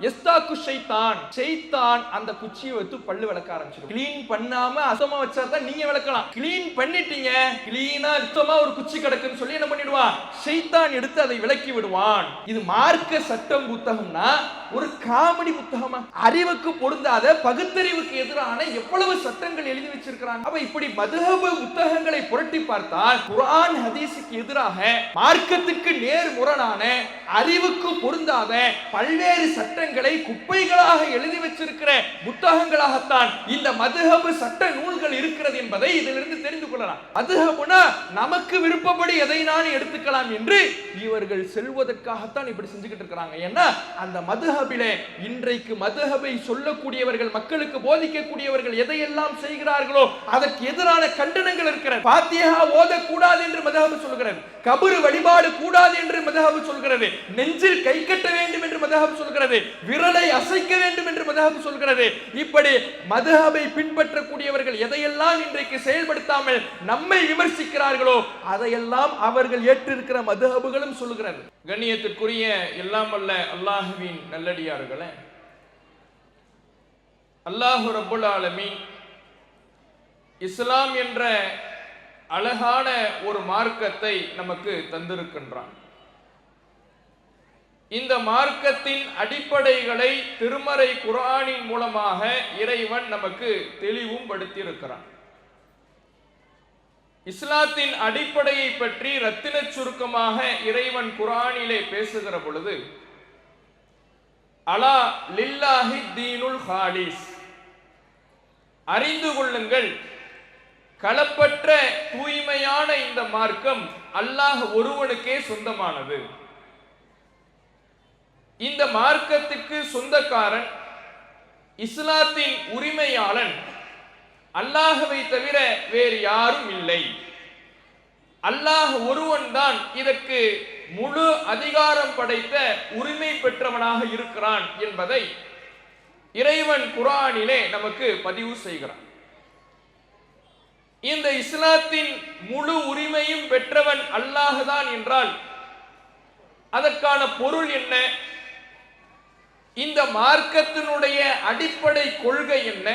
எஸ்தாக்கு ஷைத்தான் அந்த குச்சியை வைத்து பல்லு விளக்க ஆரம்பிச்சிடும். கிளீன் பண்ணாம அசுத்தமா வச்சா தான் நீங்க விளக்கலாம். கிளீன் பண்ணிட்டீங்க, கிளீனா சுத்தமா ஒரு குச்சி கிடக்குன்னு சொல்லி என்ன பண்ணிடுவான்? ஷைத்தான் எடுத்து அதை விளக்கி விடுவான். இது மார்க்க சட்டம் புத்தகம்னா ஒரு காமெடி புத்தகமா? அறிவுக்கு பொருந்தாத, பகுத்தறிவுக்கு எதிரான எவ்வளவு சட்டங்கள் எழுதி வச்சிருக்கிறாங்க. அப்ப இப்படி மதுஹப் புத்தகங்களை புரட்டி பார்த்தால் குர்ஆன் ஹதீஸுக்கு எதிராக, மார்க்கத்துக்கு நேர் முரணான, அறிவுக்கு பொருந்தாத பல்வேறு சட்டங்களை குப்பைகளாக எழுதி வச்சிருக்கிற புத்தகங்களாகத்தான் இந்த மதுஹப் சட்ட நூல்கள் இருக்கிறது என்பதை இதிலிருந்து தெரிந்து கொள்ளலாம். மதுஹப்னா நமக்கு விருப்பப்படி எதை நான் எடுத்துக்கலாம் என்று இவர்கள் செல்வதற்காகத்தான் இப்படி செஞ்சுக்கிட்டு இருக்கிறாங்க. ஏன்னா அந்த மதுஹபிலே இன்றைக்கு மதுஹபை சொல்லக்கூடியவர்கள், மக்களுக்கு போதிக்கக்கூடியவர்கள் எதையெல்லாம் செய்கிறார்களோ அதற்கு எதிரான கண்டனங்கள் இருக்கிறது. ஃபாத்திஹா ஓதக்கூடாது என்று மதுஹப் சொல்கிறது, கபர் வழிபாடு கூடாது என்று மதுஹப் சொல்கிறது, நெஞ்சில் கை கட்ட வேண்டும் என்று மதுஹப் சொல்கிறது, விரலை அசைக்க வேண்டும் என்று மதுஹப் சொல்கிறது. இப்படி மதுஹபை பின்பற்றக்கூடியவர்கள் எதையெல்லாம் இன்றைக்கு செயல்படுத்தாமல் நம்மை விமர்சிக்கிறார்களோ அதையெல்லாம் அவர்கள் ஏற்றிருக்கிற மதுஹபுகளும் சொல்கிறது. கண்ணியத்திற்குரிய எல்லாம் வல்ல அல்லாஹ்வின் நல்லடியார்களே, அல்லாஹ் ரப்பல் ஆலமீன் இஸ்லாம் என்ற அழகான ஒரு மார்க்கத்தை நமக்கு தந்திருக்கின்றான். இந்த மார்க்கத்தின் அடிப்படைகளை திருமறை குர்ஆனின் மூலமாக இறைவன் நமக்கு தெளிவும் படுத்தியிருக்கிறான். இஸ்லாத்தின் அடிப்படையை பற்றி ரத்தின சுருக்கமாக இறைவன் குர்ஆனிலே பேசுகிற பொழுது, அலா லில்லாஹி தீனுல் ஹாலிஸ், அறிந்து கொள்ளுங்கள், களப்பற்ற தூய்மையான இந்த மார்க்கம் அல்லாஹ் ஒருவனுக்கே சொந்தமானது. இந்த மார்க்கத்துக்கு சொந்தக்காரன், இஸ்லாத்தின் உரிமையாளன் அல்லாஹ்வை தவிர வேறு யாரும் இல்லை. அல்லாஹ் ஒருவன் தான் இதற்கு முழு அதிகாரம் படைத்த உரிமை பெற்றவனாக இருக்கிறான் என்பதை இறைவன் குர்ஆனிலே நமக்கு பதிவு செய்கிறான். இந்த இஸ்லாத்தின் முழு உரிமையும் பெற்றவன் அல்லாஹ் தான் என்றால் அதற்கான பொருள் என்ன? இந்த மார்க்கத்தினுடைய அடிப்படை கொள்கை என்ன?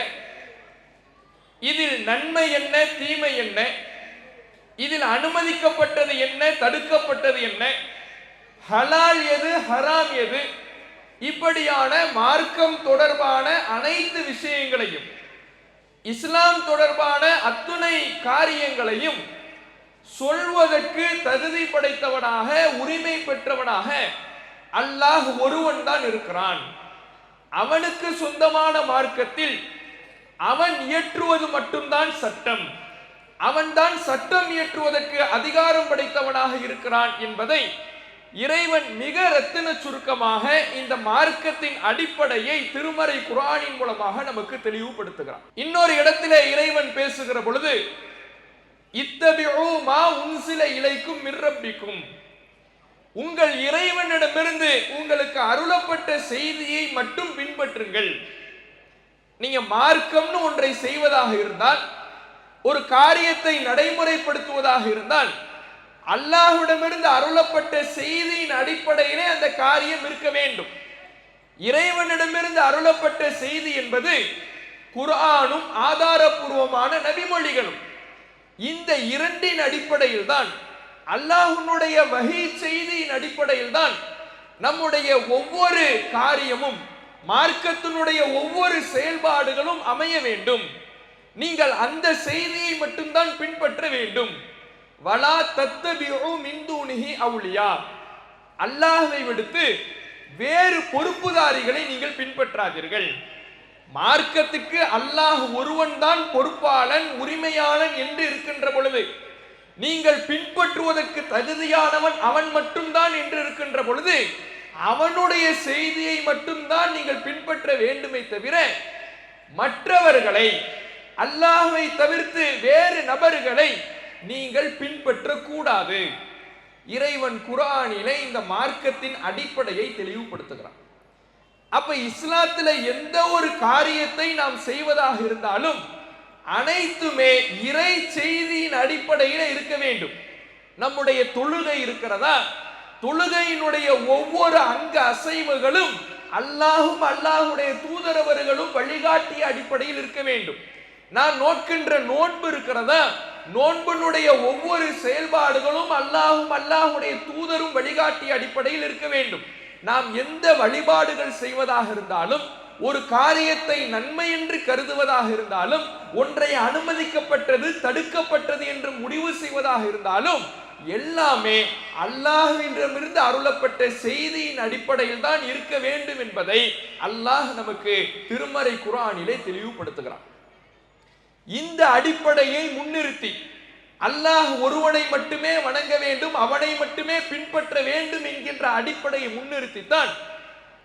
இதில் நன்மை என்ன, தீமை என்ன? இதில் அனுமதிக்கப்பட்டது என்ன, தடுக்கப்பட்டது என்ன? ஹலால் எது, ஹராம் எது? இப்படியான மார்க்கம் தொடர்பான அனைத்து விஷயங்களையும், இஸ்லாம் தொடர்பான அத்துணை காரியங்களையும் சொல்வதற்கு தகுதி படைத்தவனாக, உரிமை பெற்றவனாக அல்லாஹ் ஒருவன் தான் இருக்கிறான். அவனுக்கு சொந்தமான மார்க்கத்தில் அவன் இயற்றுவது மட்டும்தான் சட்டம். அவன்தான் சட்டம் இயற்றுவதற்கு அதிகாரம் படைத்தவனாக இருக்கிறான் என்பதை இறைவன் மிக ரத்தின சுருக்கமாக இந்த மார்க்கத்தின் அடிப்படையை திருமறை குர்ஆனின் மூலமாக நமக்கு தெளிவுபடுத்துகிறான். இன்னொரு இடத்திலே இறைவன் பேசுகிற பொழுது, இத்தபிஉ மா உன்சில இலைக்கும் மிர் ரப்பிக்கும், உங்கள் இறைவனிடமிருந்து உங்களுக்கு அருளப்பட்ட செய்தியை மட்டும் பின்பற்றுங்கள். நீங்க மார்க்கம்னு ஒன்றை செய்வதாக இருந்தால், ஒரு காரியத்தை நடைமுறைப்படுத்துவதாக இருந்தால், அல்லாஹ்விடமிருந்து அருளப்பட்ட செய்தியின் அடிப்படையிலே அந்த காரியம் இருக்க வேண்டும். இறைவனிடமிருந்து அருளப்பட்ட செய்தி என்பது குர்ஆனும் ஆதாரபூர்வமான நபிமொழிகளும். இந்த இரண்டின் அடிப்படையில் தான், அல்லாஹ்வுடைய வஹீ செய்தியின் அடிப்படையில் தான் நம்முடைய ஒவ்வொரு காரியமும், மார்க்கத்தினுடைய ஒவ்வொரு செயல்பாடுகளும் அமைய வேண்டும். நீங்கள் அந்த செய்தியை மட்டும்தான் பின்பற்ற வேண்டும். வலா தத்தபிஉ மின் தூனிஹி அவுலியா, அல்லாஹ்வை விடுத்து வேறு பொறுப்புதாரிகளை நீங்கள் பின்பற்றாதீர்கள். மார்க்கத்துக்கு அல்லாஹ் ஒருவன் தான் பொறுப்பாளன், உரிமையாளன் என்று இருக்கின்ற பொழுது, நீங்கள் பின்பற்றுவதற்கு தகுதியானவன் அவன் மட்டும்தான் என்று இருக்கின்ற பொழுது, அவனுடைய செய்தியை மட்டும்தான் நீங்கள் பின்பற்ற வேண்டுமே தவிர மற்றவர்களை, அல்லாஹ்வை தவிர்த்து வேறு நபர்களை நீங்கள் பின்பற்ற கூடாது. இறைவன் குர்ஆனிலே இந்த மார்க்கத்தின் அடிப்படையை தெளிவுபடுத்துகிறான். அப்ப இஸ்லாத்துல எந்த ஒரு காரியத்தை நாம் செய்வதாக இருந்தாலும் அனைத்துமே இறை செய்தியின் அடிப்படையில் இருக்க வேண்டும். நம்முடைய தொழுகை இருக்கிறதா, தொழுகையினுடைய ஒவ்வொரு அங்க அசைவுகளும் அல்லாஹும் அல்லாஹுடைய தூதரவர்களும் வழிகாட்டிய அடிப்படையில் இருக்க வேண்டும். நான் நோக்கின்ற நோன்பு இருக்கிறதா, நோன்பனுடைய ஒவ்வொரு செயல்பாடுகளும் அல்லாஹும் அல்லாஹுடைய தூதரும் வழிகாட்டிய அடிப்படையில் இருக்க வேண்டும். நாம் எந்த வழிபாடுகள் செய்வதாக இருந்தாலும், ஒரு காரியத்தை நன்மை என்று கருதுவதாக இருந்தாலும், ஒன்றை அனுமதிக்கப்பட்டது தடுக்கப்பட்டது என்று முடிவு செய்வதாக இருந்தாலும், எல்லாமே அல்லாஹ்விடமிருந்து அருளப்பட்ட செய்தியின் அடிப்படையில் தான் இருக்க வேண்டும் என்பதை அல்லாஹ் நமக்கு திருமறை குர்ஆனிலே தெளிவுபடுத்துகிறான். இந்த அடிப்படையை முன்னிறுத்தி அல்லாஹ் ஒருவனை மட்டுமே வணங்க வேண்டும், அவனை மட்டுமே பின்பற்ற வேண்டும் என்கின்ற அடிப்படையை முன்னிறுத்தித்தான்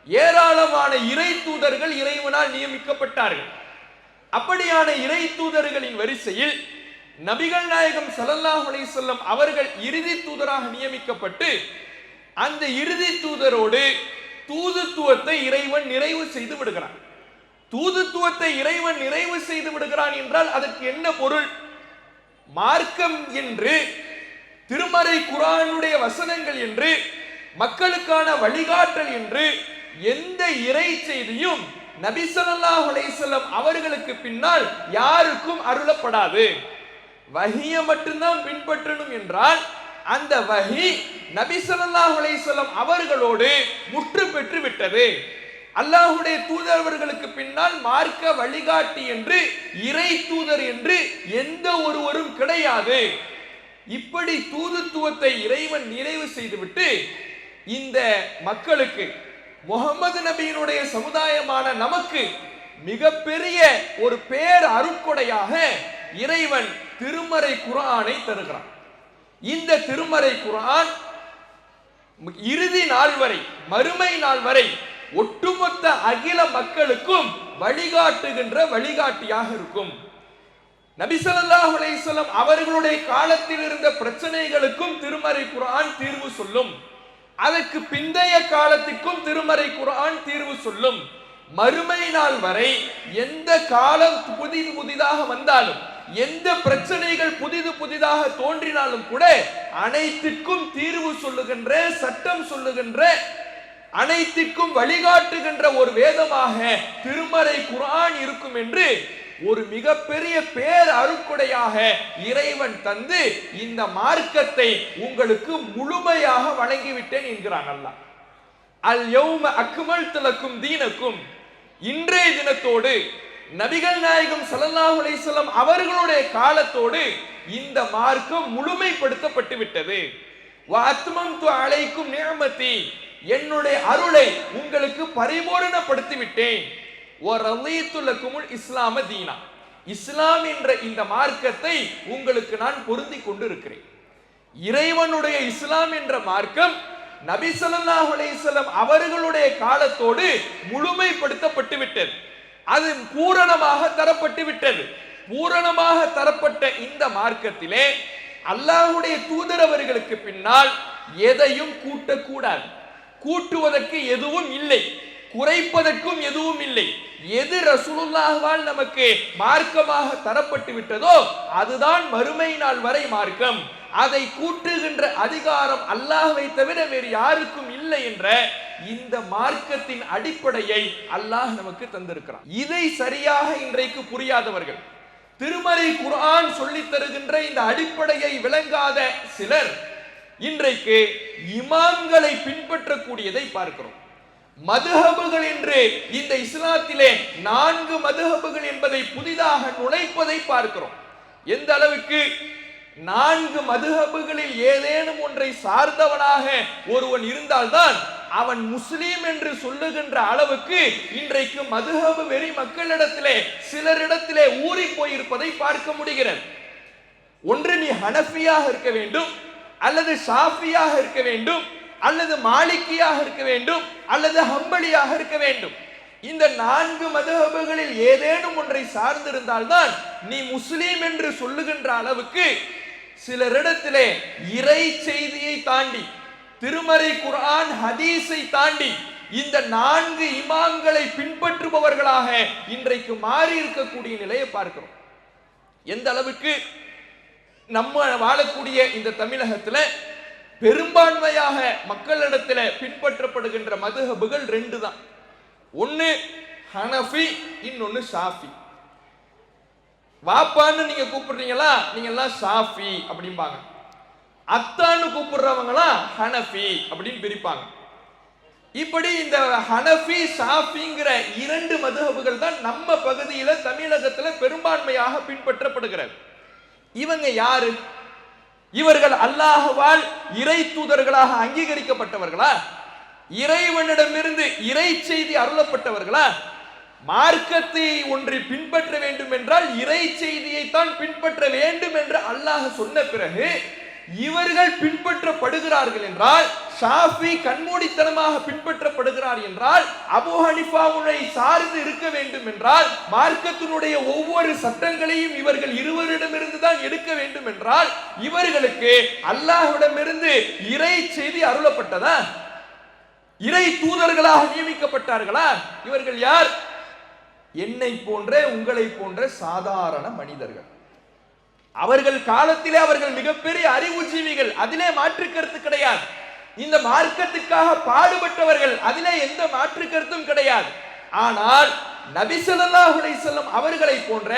ஏராளமான இறை தூதர்கள் இறைவனால் நியமிக்கப்பட்டார்கள். அப்படியான இறை தூதர்களின் வரிசையில் நபிகள் நாயகம் ஸல்லல்லாஹு அலைஹி வஸல்லம் அவர்கள் இறுதி தூதராக நியமிக்கப்பட்டு, அந்த இறுதி தூதரோடு தூதுத்துவத்தை இறைவன் நிறைவு செய்து விடுகிறான். தூதுத்துவத்தை இறைவன் நிறைவு செய்து விடுகிறான் என்றால் அதற்கு என்ன பொருள்? மார்க்கம் என்று, திருமறை குர்ஆனுடைய வசனங்கள் என்று, மக்களுக்கான வழிகாட்டல் என்று எந்த இறை செய்தியும் நபி ஸல்லல்லாஹு அலைஹி வஸல்லம் அவர்களுக்கு பின்னால் யாருக்கும் அருளப்படாது. வஹியை மட்டும்தான் பின்பற்றணும் என்றால் அந்த வஹி நபி ஸல்லல்லாஹு அலைஹி வஸல்லம் அவர்களோடு முற்று பெற்று விட்டது. அல்லாஹ்வுடைய தூதரவர்களுக்கு பின்னால் மார்க்க வழிகாட்டி என்று, இறை தூதர் என்று எந்த ஒருவரும் கிடையாது. இப்படி தூதுத்துவத்தை இறைவன் நிறைவு செய்துவிட்டு இந்த மக்களுக்கு, முகமது நபியினுடைய சமுதாயமான நமக்கு மிகப்பெரிய ஒரு பேர் அருட்கொடையாக இறைவன் திருமறை குர்ஆனை தருகிறான். இந்த திருமறை குர்ஆன் இறுதி நாள் வரை, மறுமை நாள் வரை ஒட்டுமொத்த அகில மக்களுக்கும் வழிகாட்டுகின்ற வழிகாட்டியாக இருக்கும். நபி ஸல்லல்லாஹு அலைஹி வஸல்லம் அவர்களுடைய காலத்தில் இருந்த பிரச்சனைகளுக்கும் திருமறை குர்ஆன் தீர்வு சொல்லும். அதற்கு பிந்தைய காலத்திற்கும் திருமறை குர்ஆன் தீர்வு சொல்லும். மறுமை நாள் வரை எந்த காலம் புதிதாக வந்தாலும், எந்த பிரச்சனைகள் புதிதாக தோன்றினாலும் கூட அனைத்திற்கும் தீர்வு சொல்லுகின்ற, சட்டம் சொல்லுகின்ற, அனைத்திற்கும் வழிகாட்டுகின்ற ஒரு வேதமாக திருமறை குர்ஆன் இருக்கும் என்று ஒரு மிகப்பெரிய பேர் அருட்கொடையாக இறைவன் தந்து இந்த மார்க்கத்தை உங்களுக்கு முழுமையாக வழங்கிவிட்டேன் என்கிறான் அல்லாஹ். அல் யௌம அக்மல்து லக்கும் தீனக்கும், இன்றைய தினத்தோடு நபிகள் நாயகம் ஸல்லல்லாஹு அலைஹி வஸல்லம் அவர்களுடைய காலத்தோடு இந்த மார்க்கம் முழுமைப்படுத்தப்பட்டு விட்டது. வ அத்மம்து அலைக்கும் நிஅமதி, என்னுடைய அருளை உங்களுக்கு பரிபூரணப்படுத்தி விட்டேன். வரலீது லக்குமுல் இஸ்லாம தீனா, இஸ்லாம் என்ற இந்த மார்க்கத்தை உங்களுக்கு நான் பொருந்தி கொண்டு இருக்கிறேன். இறைவனுடைய இஸ்லாம் என்ற மார்க்கம் நபி ஸல்லல்லாஹு அலைஹி வஸல்லம் அவர்களுடைய காலத்தோடு முழுமைப்படுத்தப்பட்டு விட்டது. அது பூரணமாக தரப்பட்டு விட்டது. பூரணமாக தரப்பட்ட இந்த மார்க்கத்திலே அல்லாஹ்வுடைய தூதரவர்களுக்கு பின்னால் எதையும் கூட்டக்கூடாது. கூட்டுவதற்கு எதுவும் இல்லை, குறைப்பதற்கும் எதுவும் இல்லை. எது ரசூலுல்லாஹ்வால் நமக்கு மார்க்கமாக தரப்பட்டு விட்டதோ அதுதான் மறுமை நாள் வரை மார்க்கம். அதை கூட்டுகின்ற அதிகாரம் அல்லாஹ்வை தவிர வேறு யாருக்கும் இல்லை என்ற இந்த மார்க்கத்தின் அடிப்படையை அல்லாஹ் நமக்கு தந்திருக்கிறான். இதை சரியாக இன்றைக்கு புரியாதவர்கள், திருமறை குர்ஆன் சொல்லித் தருகின்ற இந்த அடிப்படையை விளங்காத சிலர் இன்றைக்கு இமாம்களை பின்பற்றக்கூடியதை பார்க்கிறோம். மதுஹபுகள் என்று இந்த இஸ்லாத்திலே 4 மதுஹபுகள் என்பதை புதிதாக நுழைப்பதை பார்க்கிறோம். எந்த அளவுக்கு 4 மதுஹபுகளில் ஏதேனும் ஒன்றை சார்ந்தவனாக ஒருவன் இருந்தால்தான் அவன் முஸ்லீம் என்று சொல்லுகின்ற அளவுக்கு இன்றைக்கு மதுஹபு வெறி மக்களிடத்திலே, சிலரிடத்திலே ஊறி போயிருப்பதை பார்க்க முடிகிறது. ஒன்று நீ ஹனஃபியாக இருக்க வேண்டும், அல்லது ஷாஃபியாக இருக்க வேண்டும், அல்லது மாலிக்கியாக இருக்க வேண்டும், அல்லது ஹம்பலியாக இருக்க வேண்டும். இந்த 4 மதுஹபுகளில் ஏதேனும் ஒன்றை சார்ந்திருந்தால்தான் நீ முஸ்லீம் என்று சொல்லுகின்ற அளவுக்கு சிலரிடத்திலே இறை செய்தியை தாண்டி, திருமறை குர்ஆன் ஹதீஸை தாண்டி இந்த 4 இமாம்களை பின்பற்றுபவர்களாக இன்றைக்கு மாறி இருக்கக்கூடிய நிலையை பார்க்கிறோம். எந்த அளவுக்கு நம்ம வாழக்கூடிய இந்த தமிழகத்துல பெரும்பான்மையாக மக்களிடத்தில் பின்பற்றப்படுகின்ற மதுஹபுகள் 2 தான். ஒன்னு ஹனஃபி, இன்னொன்னு ஷாஃபி. வாப்பான்னு நீங்க கூப்பிடுறீங்களா, நீங்க எல்லாம் ஷாஃபி அப்படிம்பாங்க. அத்தான்னு கூப்பிடுறவங்களா ஹனஃபி அப்படின்னு பிரிப்பாங்க. இப்படி இந்த ஹனஃபி ஷாஃபிங்கிற இரண்டு மதுஹபுகள் தான் நம்ம பகுதியில தமிழகத்துல பெரும்பான்மையாக பின்பற்றப்படுகிறது. இவங்க யாரு? இவர்கள் அல்லாஹ்வால் இறை தூதர்களாக அங்கீகரிக்கப்பட்டவர்களா? இறைவனிடமிருந்து இறை செய்தி அருளப்பட்டவர்களா? மார்க்கத்தை ஒன்றை பின்பற்ற வேண்டும் என்றால் இறை செய்தியை தான் பின்பற்ற வேண்டும் என்று அல்லாஹ் சொன்ன பிறகு இவர்கள் பின்பற்றப்படுகிறார்கள் என்றால், ஷாஃபி கண்மூடித்தனமாக பின்பற்றப்படுகிறார் என்றால், அபூ ஹனீஃபாவை சார்ந்து இருக்க வேண்டும் என்றால், மார்க்கத்தினுடைய ஒவ்வொரு சட்டங்களையும் இவர்கள் இருவரிடமிருந்து தான் எடுக்க வேண்டும் என்றால், இவர்களுக்கு அல்லாஹ்விடமிருந்து இறை செய்தி அருளப்பட்டதா? இறை தூதர்களாக நியமிக்கப்பட்டார்களா? இவர்கள் யார்? என்னை போன்ற உங்களை போன்ற சாதாரண மனிதர்கள். அவர்கள் காலத்திலே அவர்கள் மிகப்பெரிய அறிவுஜீவிகள், அதிலே மாற்று கருத்து கிடையாது. இந்த மார்க்கத்துக்காக பாடுபட்டவர்கள், அதிலே எந்த மாற்று கருத்தும் கிடையாது. ஆனால் நபி ஸல்லல்லாஹு அலைஹி வஸல்லம் அவர்களை போன்ற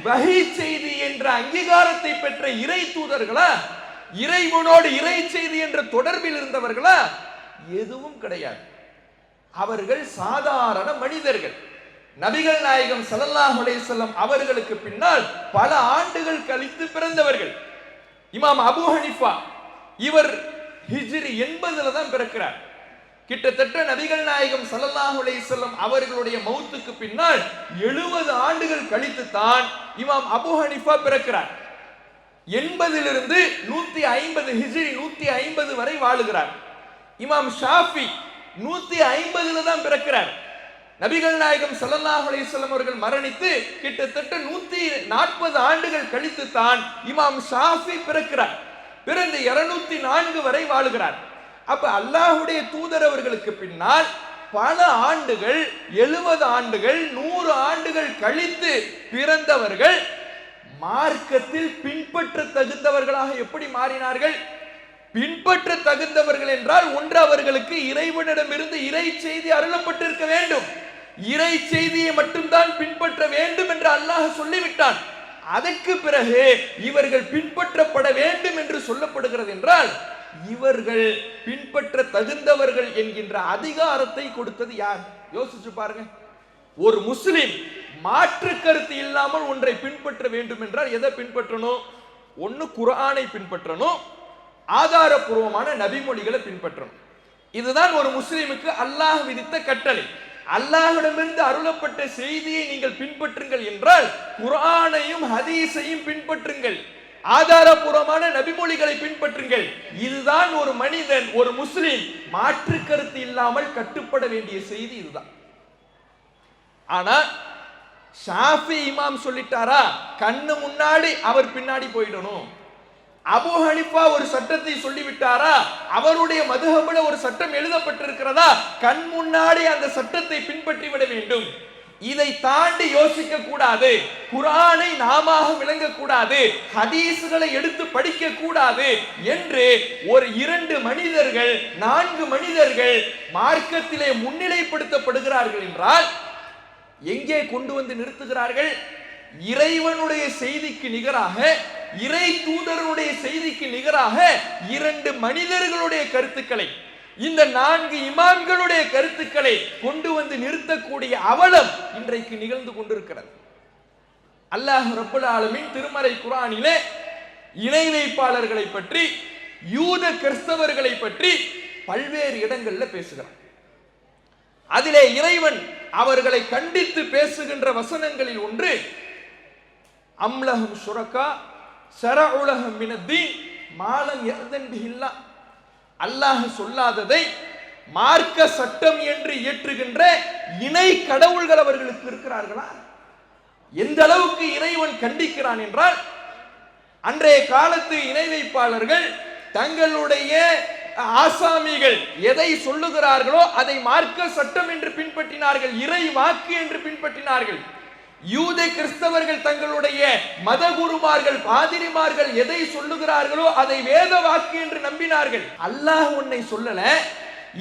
வஹீ செய்தி என்ற அங்கீகாரத்தை பெற்ற இறை தூதர்களா, இறைவனோடு இறை செய்தி என்ற தொடர்பில் இருந்தவர்களா? எதுவும் கிடையாது. அவர்கள் சாதாரண மனிதர்கள். நபிகள் நாயகம் ஸல்லல்லாஹு அலைஹி வஸல்லம் அவர்களுக்கு பின்னால் பல ஆண்டுகள் கழித்து பிறந்தவர்கள். இமாம் அபூ ஹனீஃபா இவர் ஹிஜ்ரி 80ல தான் பிறக்கிறார். கிட்டத்தட்ட நபிகள் நாயகம் ஸல்லல்லாஹு அலைஹி வஸல்லம் அவர்களுடைய மௌத்துக்கு பின்னால் 70 ஆண்டுகள் கழித்து தான் இமாம் அபூ ஹனீஃபா பிறக்கிறார். 80லிருந்து 150 ஹிஜ்ரி 150 வரை வாழுகிறார். இமாம் ஷாஃபி 150ல தான் பிறக்கிறார். நபிகள் நாயகம் ஸல்லல்லாஹு அலைஹி வஸல்லம் அவர்கள் மரணித்து கிட்டத்தட்ட 140 ஆண்டுகள் கழித்து தான் இமாம் ஷாஃபி பிறக்கிறார். பிறந்து 204 வரை வாழுகிறார். அப்ப அல்லாஹ்வுடைய தூதர் அவர்களுக்கு பின்னால் பல ஆண்டுகள், 70 ஆண்டுகள், 100 ஆண்டுகள் கழித்து பிறந்தவர்கள் மார்க்கத்தில் பின்பற்ற தகுந்தவர்களாக எப்படி மாறினார்கள்? பின்பற்ற தகுந்தவர்கள் என்றால் ஒன்று, அவர்களுக்கு இறைவனிடமிருந்து இறை செய்தி அருளப்பட்டிருக்க வேண்டும். இறை செய்தியை மட்டும்தான் பின்பற்ற வேண்டும் என்று அல்லாஹ் சொல்லிவிட்டான். அதற்கு பிறகு இவர்கள் பின்பற்றப்பட வேண்டும் என்று சொல்லப்படுகிறது என்றால், இவர்கள் பின்பற்ற தகுந்தவர்கள் என்கின்ற அதிகாரத்தை கொடுத்தது யார்? யோசிச்சு பாருங்க. ஒரு முஸ்லிம் மாற்று கருத்து இல்லாமல் ஒன்றை பின்பற்ற வேண்டும் என்றால் எதை பின்பற்றணும்? ஒன்னு குர்ஆனை பின்பற்றணும், ஆதாரபூர்வமான நபிமொழிகளை பின்பற்றணும். இதுதான் ஒரு முஸ்லிமுக்கு அல்லாஹ் விதித்த கட்டளை. அல்லாஹ்விடமிருந்து அருளப்பட்ட செய்தியை நீங்கள் பின்பற்றுங்கள் என்றால் குர்ஆனையும் ஹதீஸையும் பின்பற்றுங்கள், ஆதாரபூர்வமான நபிமொழிகளை பின்பற்றுங்கள். இதுதான் ஒரு மனிதன், ஒரு முஸ்லிம் மாற்று கருத்து இல்லாமல் கட்டுப்பட வேண்டிய செய்தி இதுதான். ஆனா ஷாஃபி இமாம் சொல்லிட்டாரா, கண்ணு முன்னாடி அவர் பின்னாடி போயிடணும். அபூ ஹனீஃபா ஒரு சட்டத்தை சொல்லிவிட்டாரா, அவருடைய மதுஹபுல ஒரு சட்டம் எழுதப்பட்டிருக்கிறதா, கண் முன்னாடி அந்த சட்டத்தை பின்பற்றி விட வேண்டும். இதை தாண்டி யோசிக்க கூடாது. குர்ஆனை நாம விளங்க கூடாது, ஹதீஸ்களை எடுத்து படிக்க கூடாது என்று ஒரு 2 மனிதர்கள் 4 மனிதர்கள் மார்க்கத்திலே முன்னிலைப்படுத்தப்படுகிறார்கள் என்றால் எங்கே கொண்டு வந்து நிறுத்துகிறார்கள்? இறைவனுடைய செய்திக்கு நிகராக, இறை தூதருடைய செய்திக்கு நிகராக 2 மனிதர்களுடைய கருத்துக்களை, இந்த 4 இமாம்களுடைய கருத்துக்களை கொண்டு வந்து நிறுத்தக்கூடிய அவலம் இன்றைக்கு நிகழ்ந்து கொண்டிருக்கிறது. அல்லாஹ் ரப்பல் ஆலமீன் திருமறை குர்ஆனிலே இணை வைப்பாளர்களை பற்றி, யூத கிறிஸ்தவர்களை பற்றி பல்வேறு இடங்கள்ல பேசுகிறார். அதிலே இறைவன் அவர்களை கண்டித்து பேசுகின்ற வசனங்களில் ஒன்று, அம்லஹும் ஷுரகா ஷரஉ லஹும் மினத்தீன் மா லம் யஅதன் பிஹில்லாஹ். அல்லாஹ் சொல்லாததை மார்க்க சட்டம் என்று இயற்றுகின்ற இணை கடவுள்கள் அவர்களுக்கு இருக்கிறார்களா? எந்த அளவுக்கு இறைவன் கண்டிக்கிறான் என்றால், அன்றைய காலத்து இணை வைப்பாளர்கள் தங்களுடைய ஆசாமிகள் எதை சொல்லுகிறார்களோ அதை மார்க்க சட்டம் என்று பின்பற்றினார்கள், இறை வாக்கு என்று பின்பற்றினார்கள். யூத கிறிஸ்தவர்கள் தங்களுடைய மத குருமார்கள், பாதிரிமார்கள் எதை சொல்லுகிறார்களோ அதை வேத வாக்கு என்று நம்பினார்கள். அல்லாஹ் உன்னை சொல்லல,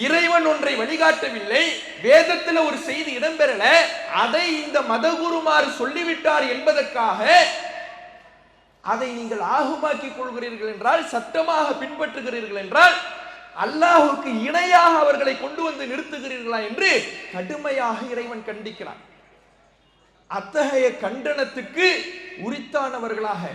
இறைவன் ஒன்றை வழிகாட்டவில்லை, வேதத்தில் ஒரு செய்தி இடம்பெறல, அதை இந்த மதகுருமார் சொல்லிவிட்டார் என்பதற்காக அதை நீங்கள் ஆகுமாக்கிக் கொள்கிறீர்கள் என்றால், சட்டமாக பின்பற்றுகிறீர்கள் என்றால், அல்லாஹுக்கு இணையாக அவர்களை கொண்டு வந்து நிறுத்துகிறீர்களா என்று கடுமையாக இறைவன் கண்டிக்கிறான். அத்தகைய கண்டனத்துக்கு உரித்தானவர்களாக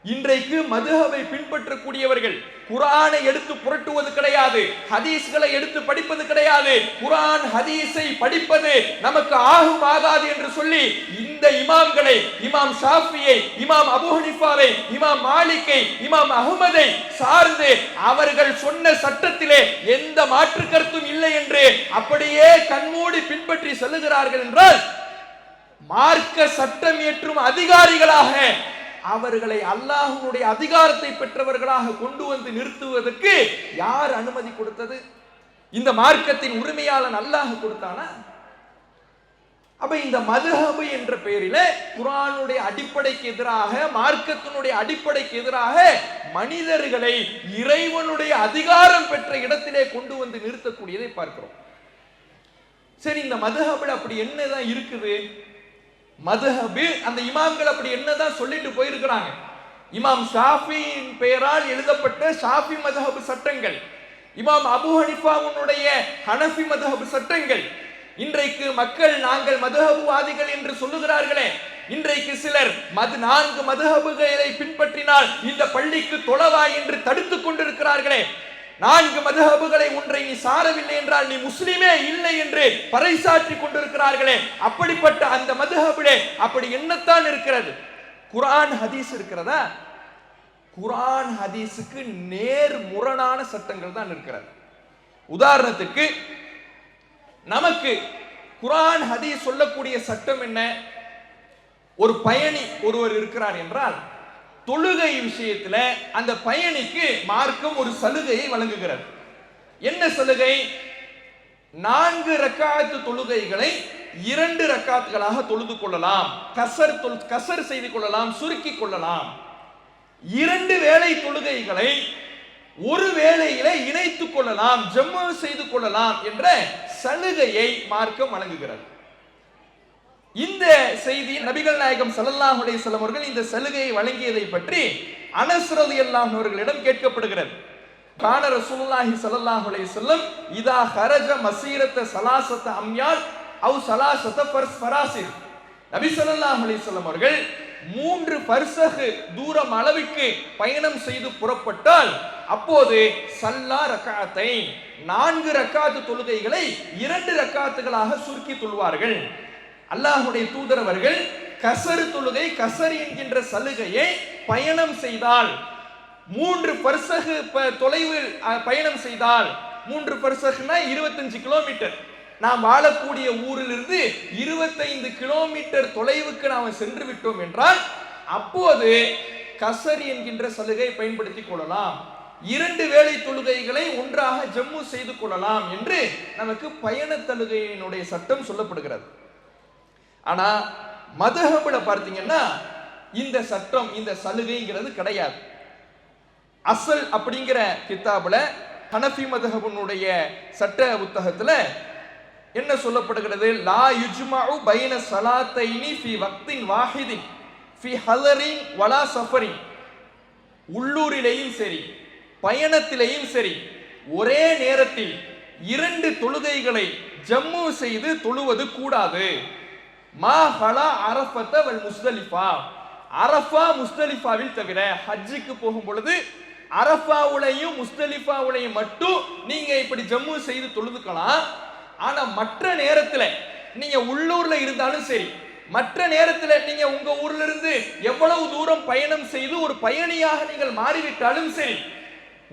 இன்றைக்கு மதுஹபை பின்பற்றக்கூடியவர்கள் குர்ஆனை எடுத்து புரட்டுவது கிடையாது, ஹதீஸ்களை எடுத்து படிப்பது கிடையாது. குர்ஆன் ஹதீஸை படிப்பது நமக்கு ஆகும் ஆகாது என்று சொல்லி இந்த இமாம்களை, இமாம் ஷாஃபியை, இமாம் அபூ ஹனீஃபாவை, இமாம் மாலிக்கை, இமாம் அஹ்மதை சார்ந்து அவர்கள் சொன்ன சட்டத்திலே எந்த மாற்று கருத்தும் இல்லை என்று அப்படியே கண்மூடி பின்பற்றி செல்லுகிறார்கள் என்றால், மார்க்க சட்டம் இயற்றும் அதிகாரிகளாக அவர்களை அல்லாஹ்வுடைய அதிகாரத்தை பெற்றவர்களாக கொண்டு வந்து நிறுத்துவதற்கு யார் அனுமதி கொடுத்தது? இந்த மார்க்கத்தின் உரிமையாளன் அல்லாஹ் கொடுத்தானா? அப்ப இந்த மதுஹப் என்ற பெயரில குர்ஆனுடைய அடிப்படைக்கு எதிராக, மார்க்கத்தினுடைய அடிப்படைக்கு எதிராக மனிதர்களை இறைவனுடைய அதிகாரம் பெற்ற இடத்திலே கொண்டு வந்து நிறுத்தக்கூடியதை பார்க்கிறோம். சரி, இந்த மதுஹப்ல அப்படி என்னதான் இருக்குது? மதுஹப், அந்த இமாம்கள் அப்படி என்னதான் சொல்லிட்டு போயிருக்கிறாங்க? இமாம் ஷாஃபியின் பெயரால் எழுதப்பட்ட ஷாஃபி மதுஹப் சட்டங்கள், இமாம் அபூ ஹனீஃபாவுடைய ஹனஃபி மதுஹப் சட்டங்கள். இன்றைக்கு மக்கள் நாங்கள் மதுஹப்வாதிகள் என்று சொல்லுகிறார்களே, இன்றைக்கு சிலர் 4 மதுஹப்களை பின்பற்றினால் இந்த பள்ளிக்கு தொழவா என்று தடுத்துக் கொண்டிருக்கிறார்களே, 4 மதுஹப்களை ஒன்றை நீ சாரவில்லை என்றால் நீ முஸ்லிமே இல்லை என்று பறைசாற்றி கொண்டிருக்கிறார்களே, அப்படிப்பட்ட அந்த மதுஹபிலே அப்படி என்னத்தான் இருக்கிறது? குர்ஆன் ஹதீஸ் இருக்கிறதா? குர்ஆன் ஹதீஸுக்கு நேர் முரணான சட்டங்கள் தான் இருக்கிறது. உதாரணத்துக்கு நமக்கு குர்ஆன் ஹதீஸ் சொல்லக்கூடிய சட்டம் என்ன? ஒரு பயணி ஒருவர் இருக்கிறார் என்றால், தொழுகை விஷயத்துல அந்த பயணிக்கு மார்க்கம் ஒரு சலுகையை வழங்குகிறது. என்ன சலுகை? 4 ரக்காத்து தொழுகைகளை 2 ரக்காத்துகளாக தொழுது கொள்ளலாம், கசர் செய்து கொள்ளலாம், சுருக்கி கொள்ளலாம். 2 வேளை தொழுகைகளை ஒரு வேளையில இணைத்துக் கொள்ளலாம், ஜம்மு செய்து கொள்ளலாம் என்ற சலுகையை மார்க்கம் வழங்குகிறது. இந்த செய்தி நபிகள் நாயகம் ஸல்லல்லாஹு அலைஹி வஸல்லம் அவர்கள் இந்த சலுகையை வழங்கியதை பற்றி அனஸ் ரலியல்லாஹு அன்ஹு அவர்களிடம் கேட்கப்படுகிறது. கான ரசூலுல்லாஹி ஸல்லல்லாஹு அலைஹி வஸல்லம் இதா ஹரஜ மஸீரத ஸலாஸத அம்யால் அவ் ஸலாஸத ஃபராசில், நபி ஸல்லல்லாஹு அலைஹி வஸல்லம் அவர்கள் 3 பர்சஹ் தூரம் அளவுக்கு பயணம் செய்து புறப்பட்டால் அப்போது சல்லா ரக்காத்தை 4 ரக்காத்து தொழுகைகளை 2 ரக்காத்துகளாக சுருக்கி தொழுவார்கள். அல்லாஹ்வுடைய தூதர் அவர்கள் கசர் தொழுகை, கசர் என்கின்ற சலுகையை பயணம் செய்தால் 3 பர்சஹ் தொலைவில் பயணம் செய்தால், 3 பர்சஹ்னா 25 கிலோமீட்டர், நாம் வாழக்கூடிய ஊரிலிருந்து 25 கிலோமீட்டர் தொலைவுக்கு நாம் சென்று விட்டோம் என்றால் அப்போது கசர் என்கின்ற சலுகை பயன்படுத்திக் கொள்ளலாம், 2 வேளை தொழுகைகளை ஒன்றாக ஜம்மு செய்து கொள்ளலாம் என்று நமக்கு பயண தொழுகையினுடைய சட்டம் சொல்லப்படுகிறது. ஆனா மதுஹப்ல பார்த்தீங்கன்னா இந்த சட்டம், இந்த சலுகைங்கிறது கிடையாது. அசல் அப்படிங்கிற கிதாபுல ஹனஃபி மதுஹபினுடைய சட்ட புத்தகத்துல என்ன சொல்லப்படுகிறது? லா யுஜ்மஉ பைன ஸலாத்தைனி ஃபி வக்தின் வாஹிதின் ஃபி ஹலரின் வலா சஃபரின், உள்ளூரிலேயும் சரி பயணத்திலேயும் சரி ஒரே நேரத்தில் 2 தொழுகைகளை ஜம்மு செய்து தொழுவது கூடாது. மா ஹலா அரஃபத வல் முஸ்தலிஃபா, அரஃபா முஸ்தலிஃபாவில் தவிர. ஹஜ்ஜுக்கு போகும் பொழுது அரஃபாவுலையும் முஸ்தலிஃபாவுலையும் மட்டும் நீங்க இப்படி ஜம்மு செய்து தொழுதுக்கலாம். ஆனா மற்ற நேரத்துல நீங்க உள்ளூர்ல இருந்தாலும் சரி, மற்ற நேரத்துல நீங்க உங்க ஊர்ல இருந்து எவ்வளவு தூரம் பயணம் செய்து ஒரு பயணியாக நீங்கள் மாறிவிட்டாலும் சரி,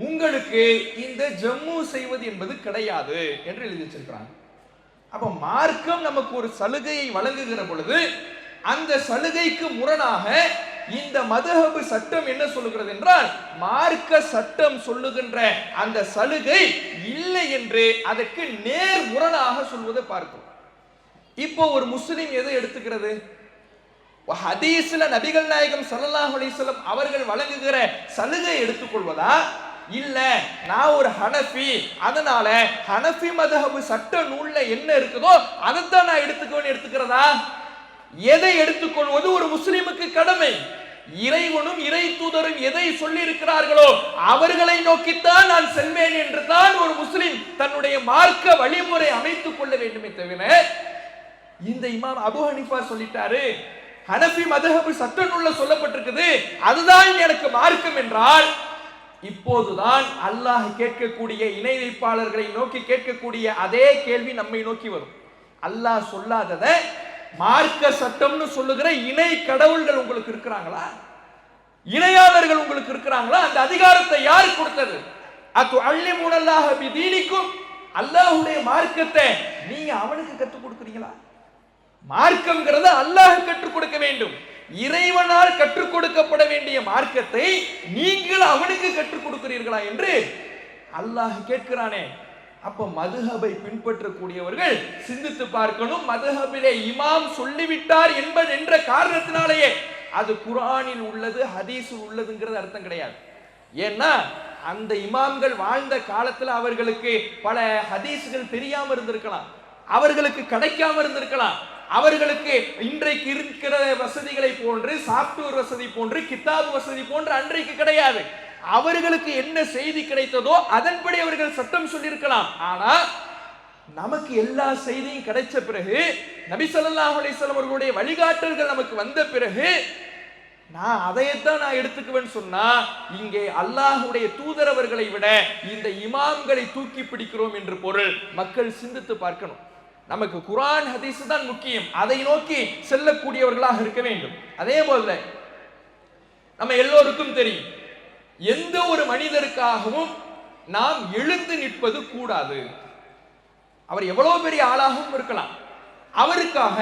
உங்களுக்கு இந்த ஜம்மு செய்வது என்பது கிடையாது என்று எழுதி வச்சிருக்கிறாங்க. அப்ப மார்க்கம் நமக்கு ஒரு சலுகையை வழங்குகிற பொழுது அந்த சலுகைக்கு முரணாக இந்த மதுஹப் சட்டம் என்ன சொல்லுகிறது என்றால், மார்க்க சட்டம் சொல்லுகின்ற அந்த சலுகை இல்லை என்று அதற்கு நேர் முரணாக சொல்வதை பார்க்கிறோம். இப்போ ஒரு முஸ்லிம் எதை எடுத்துக்கிறது? ஹதீஸ்ல நபிகள் நாயகம் ஸல்லல்லாஹு அலைஹி வஸல்லம் அவர்கள் வழங்குகிற சலுகை எடுத்துக்கொள்வதா, இல்ல நான் ஒரு ஹனஃபி, அதனால ஹனஃபி மதஹப் சட்ட நூல்ல என்ன இருக்குதோ அதைத்தான் நான் எடுத்துக்கிறதா? எதை எடுத்துக்கொள்வது ஒரு முஸ்லிமுக்கு கடமை. இறைவனும் இறை தூதரும் எதை சொல்லி இருக்கிறார்களோ அவர்களை நோக்கித்தான் நான் செல்வேன் என்று தான் ஒரு முஸ்லிம் தன்னுடைய மார்க்க வழிமுறை அமைத்துக் கொள்ள வேண்டுமே தவிர, இந்த இமாம் அபு ஹனீஃபா சொல்லிட்டாரு, ஹனஃபி மதஹப் சட்ட நூல்ல சொல்லப்பட்டிருக்குது, அதுதான் எனக்கு மார்க்கம் என்றால், இப்போதுதான் அல்லாஹ் கேட்கக்கூடிய இணை வைப்பாளர்களை நோக்கி கேட்கக்கூடிய அதே கேள்வி நம்மை நோக்கி வரும். அல்லாஹ் சொல்லாதத மார்க்க சட்டம்னு சொல்லுகிற இணை கடவுள்கள் உங்களுக்கு இருக்கிறாங்களா? இணையாளர்கள் உங்களுக்கு இருக்கிறாங்களா? அந்த அதிகாரத்தை யார் கொடுத்தது? அத்து அல்லிமுனல்லாஹ பிதீனிக்கும், அல்லாஹ்வுடைய மார்க்கத்தை நீங்க அவனுக்கு கற்றுக் கொடுக்கிறீங்களா? மார்க்கம்ங்கிறது அல்லாஹ் கற்றுக் கொடுக்க வேண்டும். இறைவனால் கற்றுக் கொடுக்கப்பட வேண்டிய மார்க்கத்தை நீங்கள் அவனுக்கு கற்றுக் கொடுக்கிறீர்களா என்று அல்லாஹ் கேட்கிறானே. அப்ப மதுஹபை பின்பற்றக்கூடியவர்கள் சிந்தித்து பார்க்கணும். மதுஹபிலே இமாம் சொல்லிவிட்டார் என்ற காரணத்தினாலேயே அது குர்ஆனில் உள்ளது, ஹதீஸில் உள்ளதுங்கிறது அர்த்தம் கிடையாது. ஏன்னா அந்த இமாம்கள் வாழ்ந்த காலத்துல அவர்களுக்கு பல ஹதீஸ்கள் தெரியாம இருந்திருக்கலாம், அவர்களுக்கு கிடைக்காம இருந்திருக்கலாம், அவர்களுக்கு இன்றைக்கு இருக்கிற வசதிகளை போன்று சாப்ட்வேர் வசதி போன்று கிதாபு வசதி போன்று அன்றைக்கு கிடையாது. அவர்களுக்கு என்ன செய்தி கிடைத்ததோ அதன்படி அவர்கள் சட்டம் சொல்லியிருக்கலாம். ஆனா நமக்கு எல்லா செய்தியும் கிடைச்ச பிறகு, நபி ஸல்லல்லாஹு அலைஹி வஸல்லம் அவர்களுடைய வழிகாட்டல்கள் நமக்கு வந்த பிறகு நான் அதையத்தான் நான் எடுத்துக்குவேன்னு சொன்னா, இங்கே அல்லாஹ்வுடைய தூதரவர்களை விட இந்த இமாம்களை தூக்கி பிடிக்கிறோம் என்று பொருள். மக்கள் சிந்தித்து பார்க்கணும். நமக்கு குர்ஆன் ஹதீஸ் தான் முக்கியம், அதை நோக்கி செல்லக்கூடியவர்களாக இருக்க வேண்டும். அதே போல நம்ம எல்லோருக்கும் தெரியும், எந்த ஒரு மனிதருக்காகவும் நாம் எழுந்து நிற்பது கூடாது. அவர் எவ்வளவு பெரிய ஆளாகவும் இருக்கலாம், அவருக்காக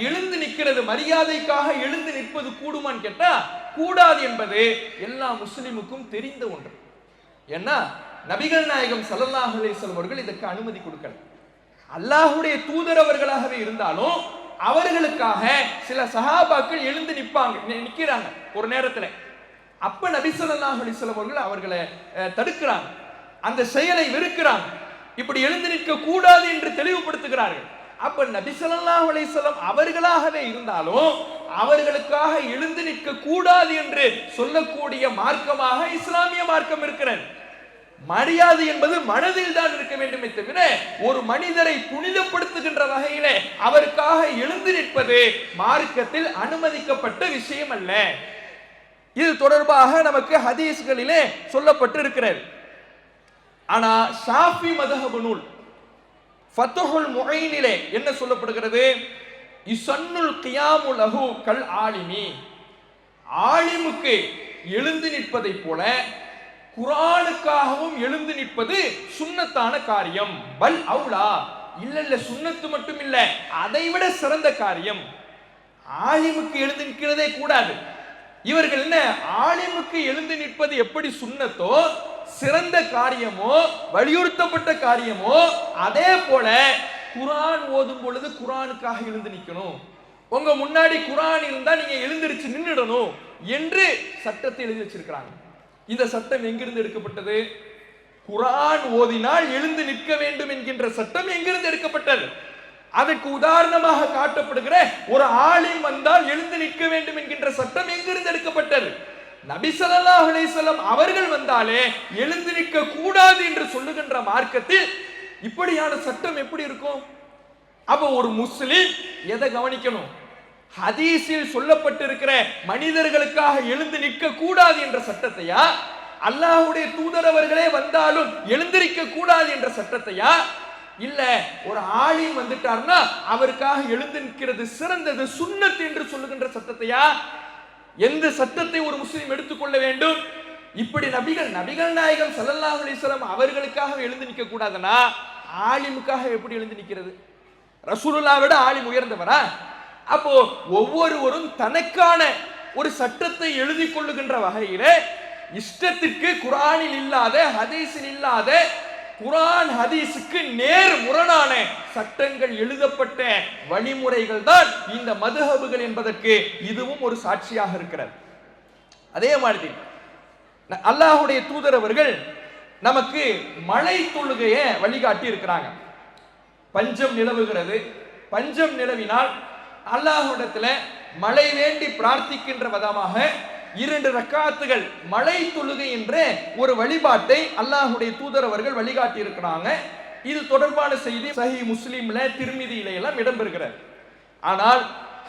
எழுந்து நிற்கிறது, மரியாதைக்காக எழுந்து நிற்பது கூடுமான்னு கேட்டா கூடாது என்பது எல்லா முஸ்லிமுக்கும் தெரிந்த ஒன்று. ஏன்னா நபிகள் நாயகம் ஸல்லல்லாஹு அலைஹி வஸல்லம் அவர்கள் இதற்கு அனுமதி கொடுக்கல. அல்லாஹ்வுடைய தூதரவர்களாகவே இருந்தாலும் அவர்களுக்காக சில சஹாபாக்கள் எழுந்து நிக்கிறாங்க ஒரு நேரத்துல. அப்ப நபி ஸல்லல்லாஹு அலைஹி வஸல்லம் அவர்கள் அவர்களை தடுக்கிறாங்க, அந்த செயலை வெறுக்கிறாங்க, இப்படி எழுந்து நிற்க கூடாது என்று தெளிவுபடுத்துகிறார்கள். அப்ப நபி ஸல்லல்லாஹு அலைஹி வஸல்லம் அவர்களாகவே இருந்தாலும் அவர்களுக்காக எழுந்து நிற்க கூடாது என்று சொல்லக்கூடிய மார்க்கமாக இஸ்லாமிய மார்க்கம் இருக்கிறது. மரியாதை என்பது மனதில் தான் இருக்க வேண்டுமே தவிர ஒரு மனிதரை புனிதப்படுத்துகின்ற வகையிலே அவருக்காக எழுந்து நிற்பது மார்க்கத்தில் அனுமதிக்கப்பட்ட விஷயம் அல்ல. இது தொடர்பாக நமக்கு ஹதீஸ்களிலே சொல்லப்பட்டு இருக்கிறது. ஆனா ஷாஃபி மதஹப் நூல் ஃபத்ஹுல் முஈனிலே என்ன சொல்லப்படுகிறது? இஸன்னுல் கியாமு லஹு கல் ஆலிமி, ஆலிமுக்கு எழுந்து நிற்பதை போல குர்ஆனுக்காகவும் எழுந்து நிற்பது சுன்னத்தான காரியம். பல் அவுலா, இல்ல சுன்னத்து மட்டும் இல்ல, அதைவிட சிறந்த காரியம். ஆலிமுக்கு எழுந்து நிற்கிறதே கூடாது. இவர்கள் என்ன, ஆலிமுக்கு எழுந்து நிற்பது எப்படி சுன்னத்தோ சிறந்த காரியமோ வலியுறுத்தப்பட்ட காரியமோ அதே போல குர்ஆன் ஓதும் பொழுது குர்ஆனுக்காக எழுந்து நிற்கணும். உங்க முன்னாடி குர்ஆன் இருந்தா நீங்க எழுந்திருச்சு நின்னுடணும் என்று சட்டத்தை எழுதி வச்சிருக்காங்க. இந்த சட்டம் எங்கிருந்து எடுக்கப்பட்டது? குர்ஆன் ஓதினால் எழுந்து நிற்க வேண்டும் என்கின்ற சட்டம் எங்கிருந்து எடுக்கப்பட்டது? அதற்கு உதாரணமாக காட்டப்படுகிற ஒரு ஆலிம் வந்தால் எழுந்து நிற்க வேண்டும் என்கின்ற சட்டம் எங்கிருந்து எடுக்கப்பட்டது? நபி ஸல்லல்லாஹு அலைஹி வஸல்லம் அவர்கள் வந்தாலே எழுந்து நிற்க கூடாது என்று சொல்லுகின்ற மார்க்கத்தில் இப்படியான சட்டம் எப்படி இருக்கும்? அப்ப ஒரு முஸ்லிம் எதை கவனிக்கணும்? ஹதீஸில் சொல்லப்பட்டிருக்கிற மனிதர்களுக்காக எழுந்து நிற்க கூடாது என்ற சட்டத்தையா, அல்லாஹ்வுடைய தூதரவர்களே வந்தாலும் எழுந்திருக்க கூடாது என்ற சட்டத்தையா, இல்ல ஒரு ஆலிம் வந்துட்டார்னா அவருக்காக எழுந்து நிற்கிறது சிறந்தது சுன்னத் என்று சொல்லுகின்ற சட்டத்தையா? எந்த சட்டத்தை ஒரு முஸ்லிம் எடுத்துக்கொள்ள வேண்டும்? இப்படி நபிகள் நாயகம் ஸல்லல்லாஹு அலைஹி வஸல்லம் அவர்களுக்காக எழுந்து நிற்க கூடாதுன்னா ஆலிமுக்காக எப்படி எழுந்து நிற்கிறது? ரசூலுல்லாஹ் விட ஆலிம் உயர்ந்தவரா? அப்போ ஒவ்வொருவரும் தனக்கான ஒரு சட்டத்தை எழுதி கொள்ளுகின்ற வகையிலே இஷ்டத்திற்கு குர்ஆனில் இல்லாத ஹதீஸில் இல்லாத குர்ஆன் ஹதீஸுக்கு நேர் முரணான சட்டங்கள் எழுதப்பட்ட வழிமுறைகள் தான் இந்த மதுஹபுகள் என்பதற்கு இதுவும் ஒரு சாட்சியாக இருக்கிறது. அதே மாதிரி அல்லாஹ்வுடைய தூதர் அவர்கள் நமக்கு மழை தொழுகைய வழிகாட்டி இருக்கிறாங்க. பஞ்சம் நிலவுகிறது, பஞ்சம் நிலவினால் அல்லாஹ்விடத்துல மழை வேண்டி பிரார்த்திக்கின்ற விதமாக 2 ரக்காத்துகள் மழை தொழுகை என்ற ஒரு வழிபாட்டை அல்லாஹ்வுடைய தூதர் அவர்கள் வழிகாட்டி இருக்கிறாங்க. இது தொடர்பான செய்தி சஹீஹ் முஸ்லிம்ல, திர்மிதியில எல்லாம் இடம்பெறுகிறது. ஆனால்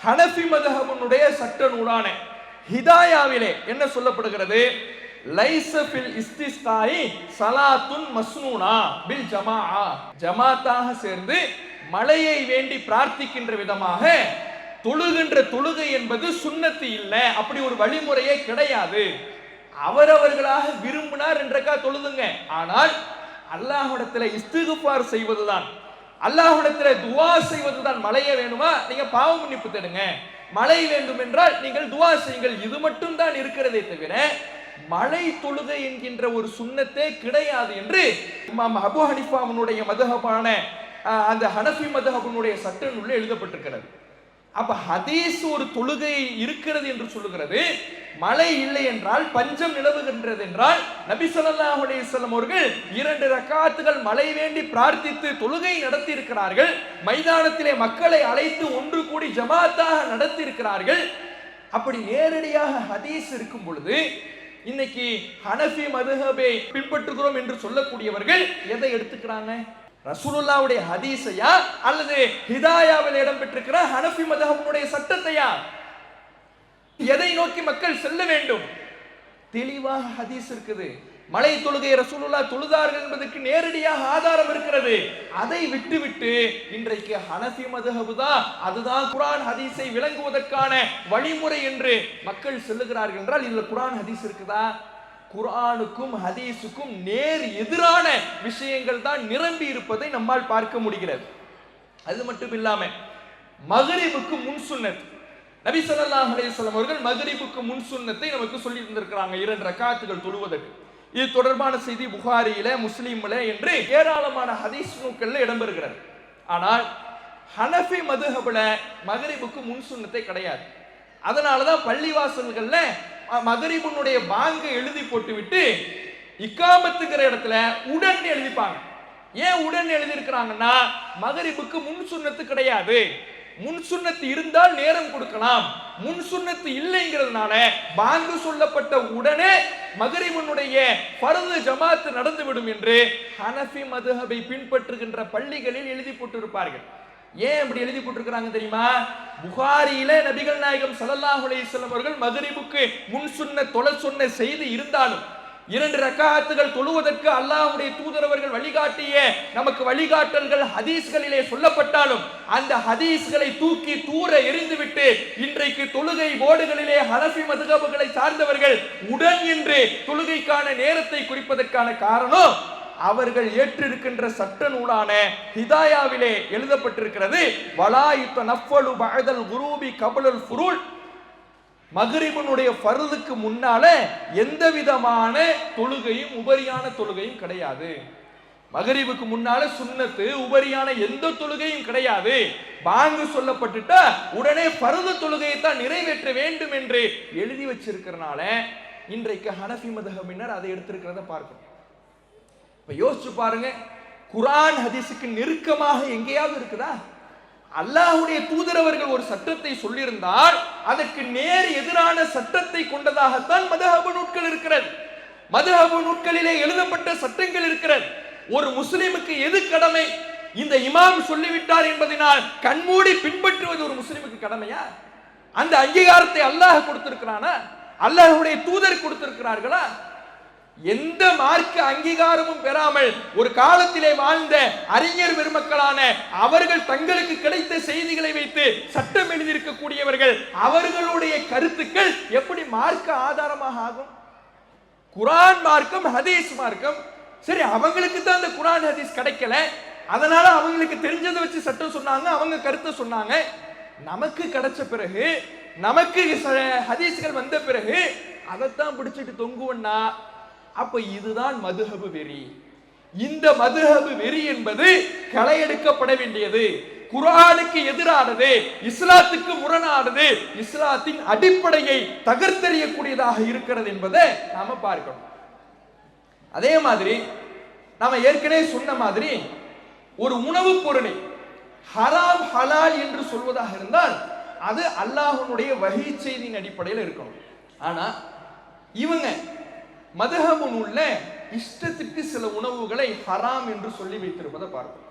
ஹனஃபி மذஹபினுடைய சட்ட நூலான ஹிதாயாவிலே என்ன சொல்லப்படுகிறது? லைஸ ஃபில் இஸ்திஸ்காஇ ஸலாத்துன் மஸ்னூனா பில் ஜமாஆ, ஜமாத்தாக சேர்ந்து மழையை வேண்டி பிரார்த்திக்கின்ற விதமாக தொழுகின்ற தொழுகை என்பது சுன்னத்து இல்லை, அப்படி ஒரு வழிமுறையே கிடையாது. அவரவர்களாக விரும்பினார் 2 ரக்காத் தொழுதுங்க. ஆனால் அல்லாஹ்விடத்துல இஸ்திக்ஃபார் செய்வதுதான், அல்லாஹ்விடத்துல துஆ செய்வதுதான். மழையே வேணுமா, நீங்க பாவ மன்னிப்பு தேடுங்க. மழை வேண்டும் என்றால் நீங்கள் துஆ செய்யுங்கள். இது மட்டும் தான் இருக்கிறதே தவிர மழை தொழுகை என்கின்ற ஒரு சுன்னத்தே கிடையாது என்று இமாம் அபூ ஹனீஃபாவுடைய மذஹபான அந்த ஹனஃபி மذஹபினுடைய சட்ட நூலில் எழுதப்பட்டிருக்கிறது. அப்ப ஹதீஸ் ஒரு தொழுகை இருக்கிறது என்று சொல்லுகிறது. மழை இல்லை என்றால், பஞ்சம் நிலவுகின்றது என்றால், நபி ஸல்லல்லாஹு அலைஹி வஸல்லம் அவர்கள் 2 ரக்காத்துகள் மழை வேண்டி பிரார்த்தித்து தொழுகை நடத்தி இருக்கிறார்கள். மைதானத்திலே மக்களை அழைத்து ஒன்று கூடி ஜமாத்தாக நடத்தி இருக்கிறார்கள். அப்படி நேரடியாக ஹதீஸ் இருக்கும் பொழுது இன்னைக்கு ஹனஃபி மذஹபை பின்பற்றுகிறோம் என்று சொல்லக்கூடியவர்கள் எதை எடுத்துக்கிறாங்க? ரசூலுல்லாஹ்வுடைய ஹதீஸையா அல்லது ஹிதாயாவில் இடம்பெற்றிருக்கிற ஹனஃபி மذஹபினுடைய சட்டத்தையா? எதை நோக்கி மக்கள் செல்ல வேண்டும்? தெளிவாக ஹதீஸ் இருக்குது. மலை தொழுகை ரசூலுல்லாஹ் தொழுதார்கள் என்பதற்கு நேரடியாக ஆதாரம் இருக்கிறது. அதை விட்டுவிட்டு இன்றைக்கு ஹனஃபி மذஹபு தான், அதுதான் குர்ஆன் ஹதீஸை விளங்குவதற்கான வழிமுறை என்று மக்கள் சொல்லுகிறார்கள் என்றால் இதுல குர்ஆன் ஹதீஸ் இருக்குதா? குர்ஆனுக்கும் ஹதீஸுக்கும் நேர் எதிரான விஷயங்கள் தான் நிரம்பி இருப்பதை நம்மால் பார்க்க முடிகிறது. அது மட்டும் இல்லாம மக்ரிபுக்கு முன் சுன்னத், நபி ஸல்லல்லாஹு அலைஹி வஸல்லம் அவர்கள் மக்ரிபுக்கு முன் சுன்னத்தை நமக்கு சொல்லி தந்திருக்கிறாங்க 2 ரக்காத்துகள் தொழுவதற்கு. இது தொடர்பான செய்தி புகாரியில, முஸ்லிம்ல என்று ஏராளமான ஹதீஸ் நூல்கள்ல இடம்பெறுகிறது. ஆனால் ஹனஃபி மذஹபுல மக்ரிபுக்கு முன் சுன்னத்தை கிடையாது. அதனாலதான் பள்ளிவாசல்கள்ல மக்ரிபுனுடைய பாங்கை எழுதி போட்டுவிட்டு இக்காமத்துங்கிற இடத்துல உடன் எழுதிப்பாங்க. ஏன் உடன் எழுதி இருக்கிறாங்கன்னா, மக்ரிபுக்கு முன் சுன்னத்து கிடையாது. முன் சுன்னத்து இருந்தால் நேரம் கொடுக்கலாம், முன் சுன்னத்து இல்லைங்கிறதுனால பாங்கு சொல்லப்பட்ட உடனே மக்ரிபுனுடைய ஃபர்து ஜமாத் நடந்துவிடும் என்று ஹனஃபி மذஹபை பின்பற்றுகின்ற பள்ளிகளில் எழுதி போட்டிருப்பார்கள். ஏன் அப்படி எழுதி போட்டிருக்கிறாங்க தெரியுமா? புகாரியில நபிகள் நாயகம் ஸல்லல்லாஹு அலைஹி வஸல்லம் அவர்கள் மக்ரிபுக்கு முன் சொன்ன செய்தி இருந்தாலும் 2 ரக்காத்துகள் தொழுவதற்கு அல்லாஹ்வுடைய தூதர் அவர்கள் வழிகாட்டிய நமக்கு வழிகாட்டல்கள் ஹதீஸ்களிலே சொல்லப்பட்டாலும் அந்த ஹதீஸ்களை தூக்கி தூர எறிந்துவிட்டு இன்றைக்கு தொழுகை போர்டுகளிலே ஹனஃபி மذஹபுகளை சார்ந்தவர்கள் உடன் என்று தொழுகைக்கான நேரத்தை குறிப்பதற்கான காரணம் அவர்கள் ஏற்றிருக்கின்ற சட்ட நூலான ஹிதாயாவிலே எழுதப்பட்டிருக்கிறது. வலா யுத்தனஃபலு பஅதல் குரூபி கப்லல் ஃபுரூல், மக்ரிபுனுடைய ஃபர்துக்கு முன்னால எந்த விதமான தொழுகையும் உபரியான தொழுகையும் கிடையாது. மக்ரிபுக்கு முன்னால சுன்னத்து உபரியான எந்த தொழுகையும் கிடையாது. பாங்கு சொல்லப்பட்டுட்டா உடனே ஃபர்து தொழுகையை தான் நிறைவேற்ற வேண்டும் என்று எழுதி வச்சிருக்கிறனால இன்றைக்கு ஹனஃபி மذஹபினர் அதை எடுத்திருக்கிறத பார்க்கணும். இப்ப யோசிச்சு பாருங்க, குர்ஆன் ஹதீஸுக்கு நெருக்கமாக எங்கேயாவது இருக்குதா? அல்லாஹ்வுடைய தூதர் அவர்கள் ஒரு சட்டத்தை சொல்லியிருந்தால் அதற்கு நேர் எதிரான சட்டத்தை கொண்டதாகத்தான் மذஹபு நூட்கள் இருக்கிறது. மذஹபு நூட்களிலே எழுதப்பட்ட சட்டங்கள் இருக்கிறது. ஒரு முஸ்லிமுக்கு எது கடமை? இந்த இமாம் சொல்லிவிட்டார் என்பதனால் கண்மூடி பின்பற்றுவது ஒரு முஸ்லிமுக்கு கடமையா? அந்த அங்கீகாரத்தை அல்லாஹ் கொடுத்திருக்கிறானா? அல்லாஹ்வுடைய தூதர் கொடுத்திருக்கிறார்களா? எந்த மார்க்க அங்கீகாரமும் பெறாமல் ஒரு காலத்திலே வாழ்ந்த அறிஞர் பெருமக்களான அவர்கள் தங்களுக்கு கிடைத்த செய்திகளை வைத்து சட்டம் எழுதியிருக்கக்கூடியவர்கள், அவர்களுடைய கருத்துக்கள் எப்படி மார்க்க ஆதாரமாக ஆகும்? குர்ஆன் மார்க்கம், ஹதீஸ் மார்க்கம். சரி, அவங்களுக்கு தான் அந்த குர்ஆன் ஹதீஸ் கிடைக்கல, அதனால அவங்களுக்கு தெரிஞ்சதை வச்சு சட்டம் சொன்னாங்க, அவங்க கருத்தை சொன்னாங்க. நமக்கு கிடைச்ச பிறகு, நமக்கு ஹதீஸ்கள் வந்த பிறகு அதைத்தான் பிடிச்சிட்டு தொங்குவன்னா அப்ப இதுதான் மதுஹபு வெறி. இந்த மதுஹபு வெறி என்பது களையெடுக்கப்பட வேண்டியது. குர்ஆனுக்கு எதிரானது, இஸ்லாத்துக்கு முரணானது, இஸ்லாத்தின் அடிப்படையை தகர்த்தெறியக்கூடியதாக இருக்கிறது என்பதை நாம பார்க்கணும். அதே மாதிரி நாம ஏற்கனவே சொன்ன மாதிரி ஒரு உணவுப் பொருளை ஹராம் ஹலால் என்று சொல்வதாக இருந்தால் அது அல்லாஹ்வுடைய வஹீ செய்தியின் அடிப்படையில் இருக்கணும். ஆனா இவங்க மதுஹபு நூல்ல இஷ்டத்துக்கு சில உணவுகளை ஹராம் என்று சொல்லி வைத்திருப்பதை பார்ப்போம்.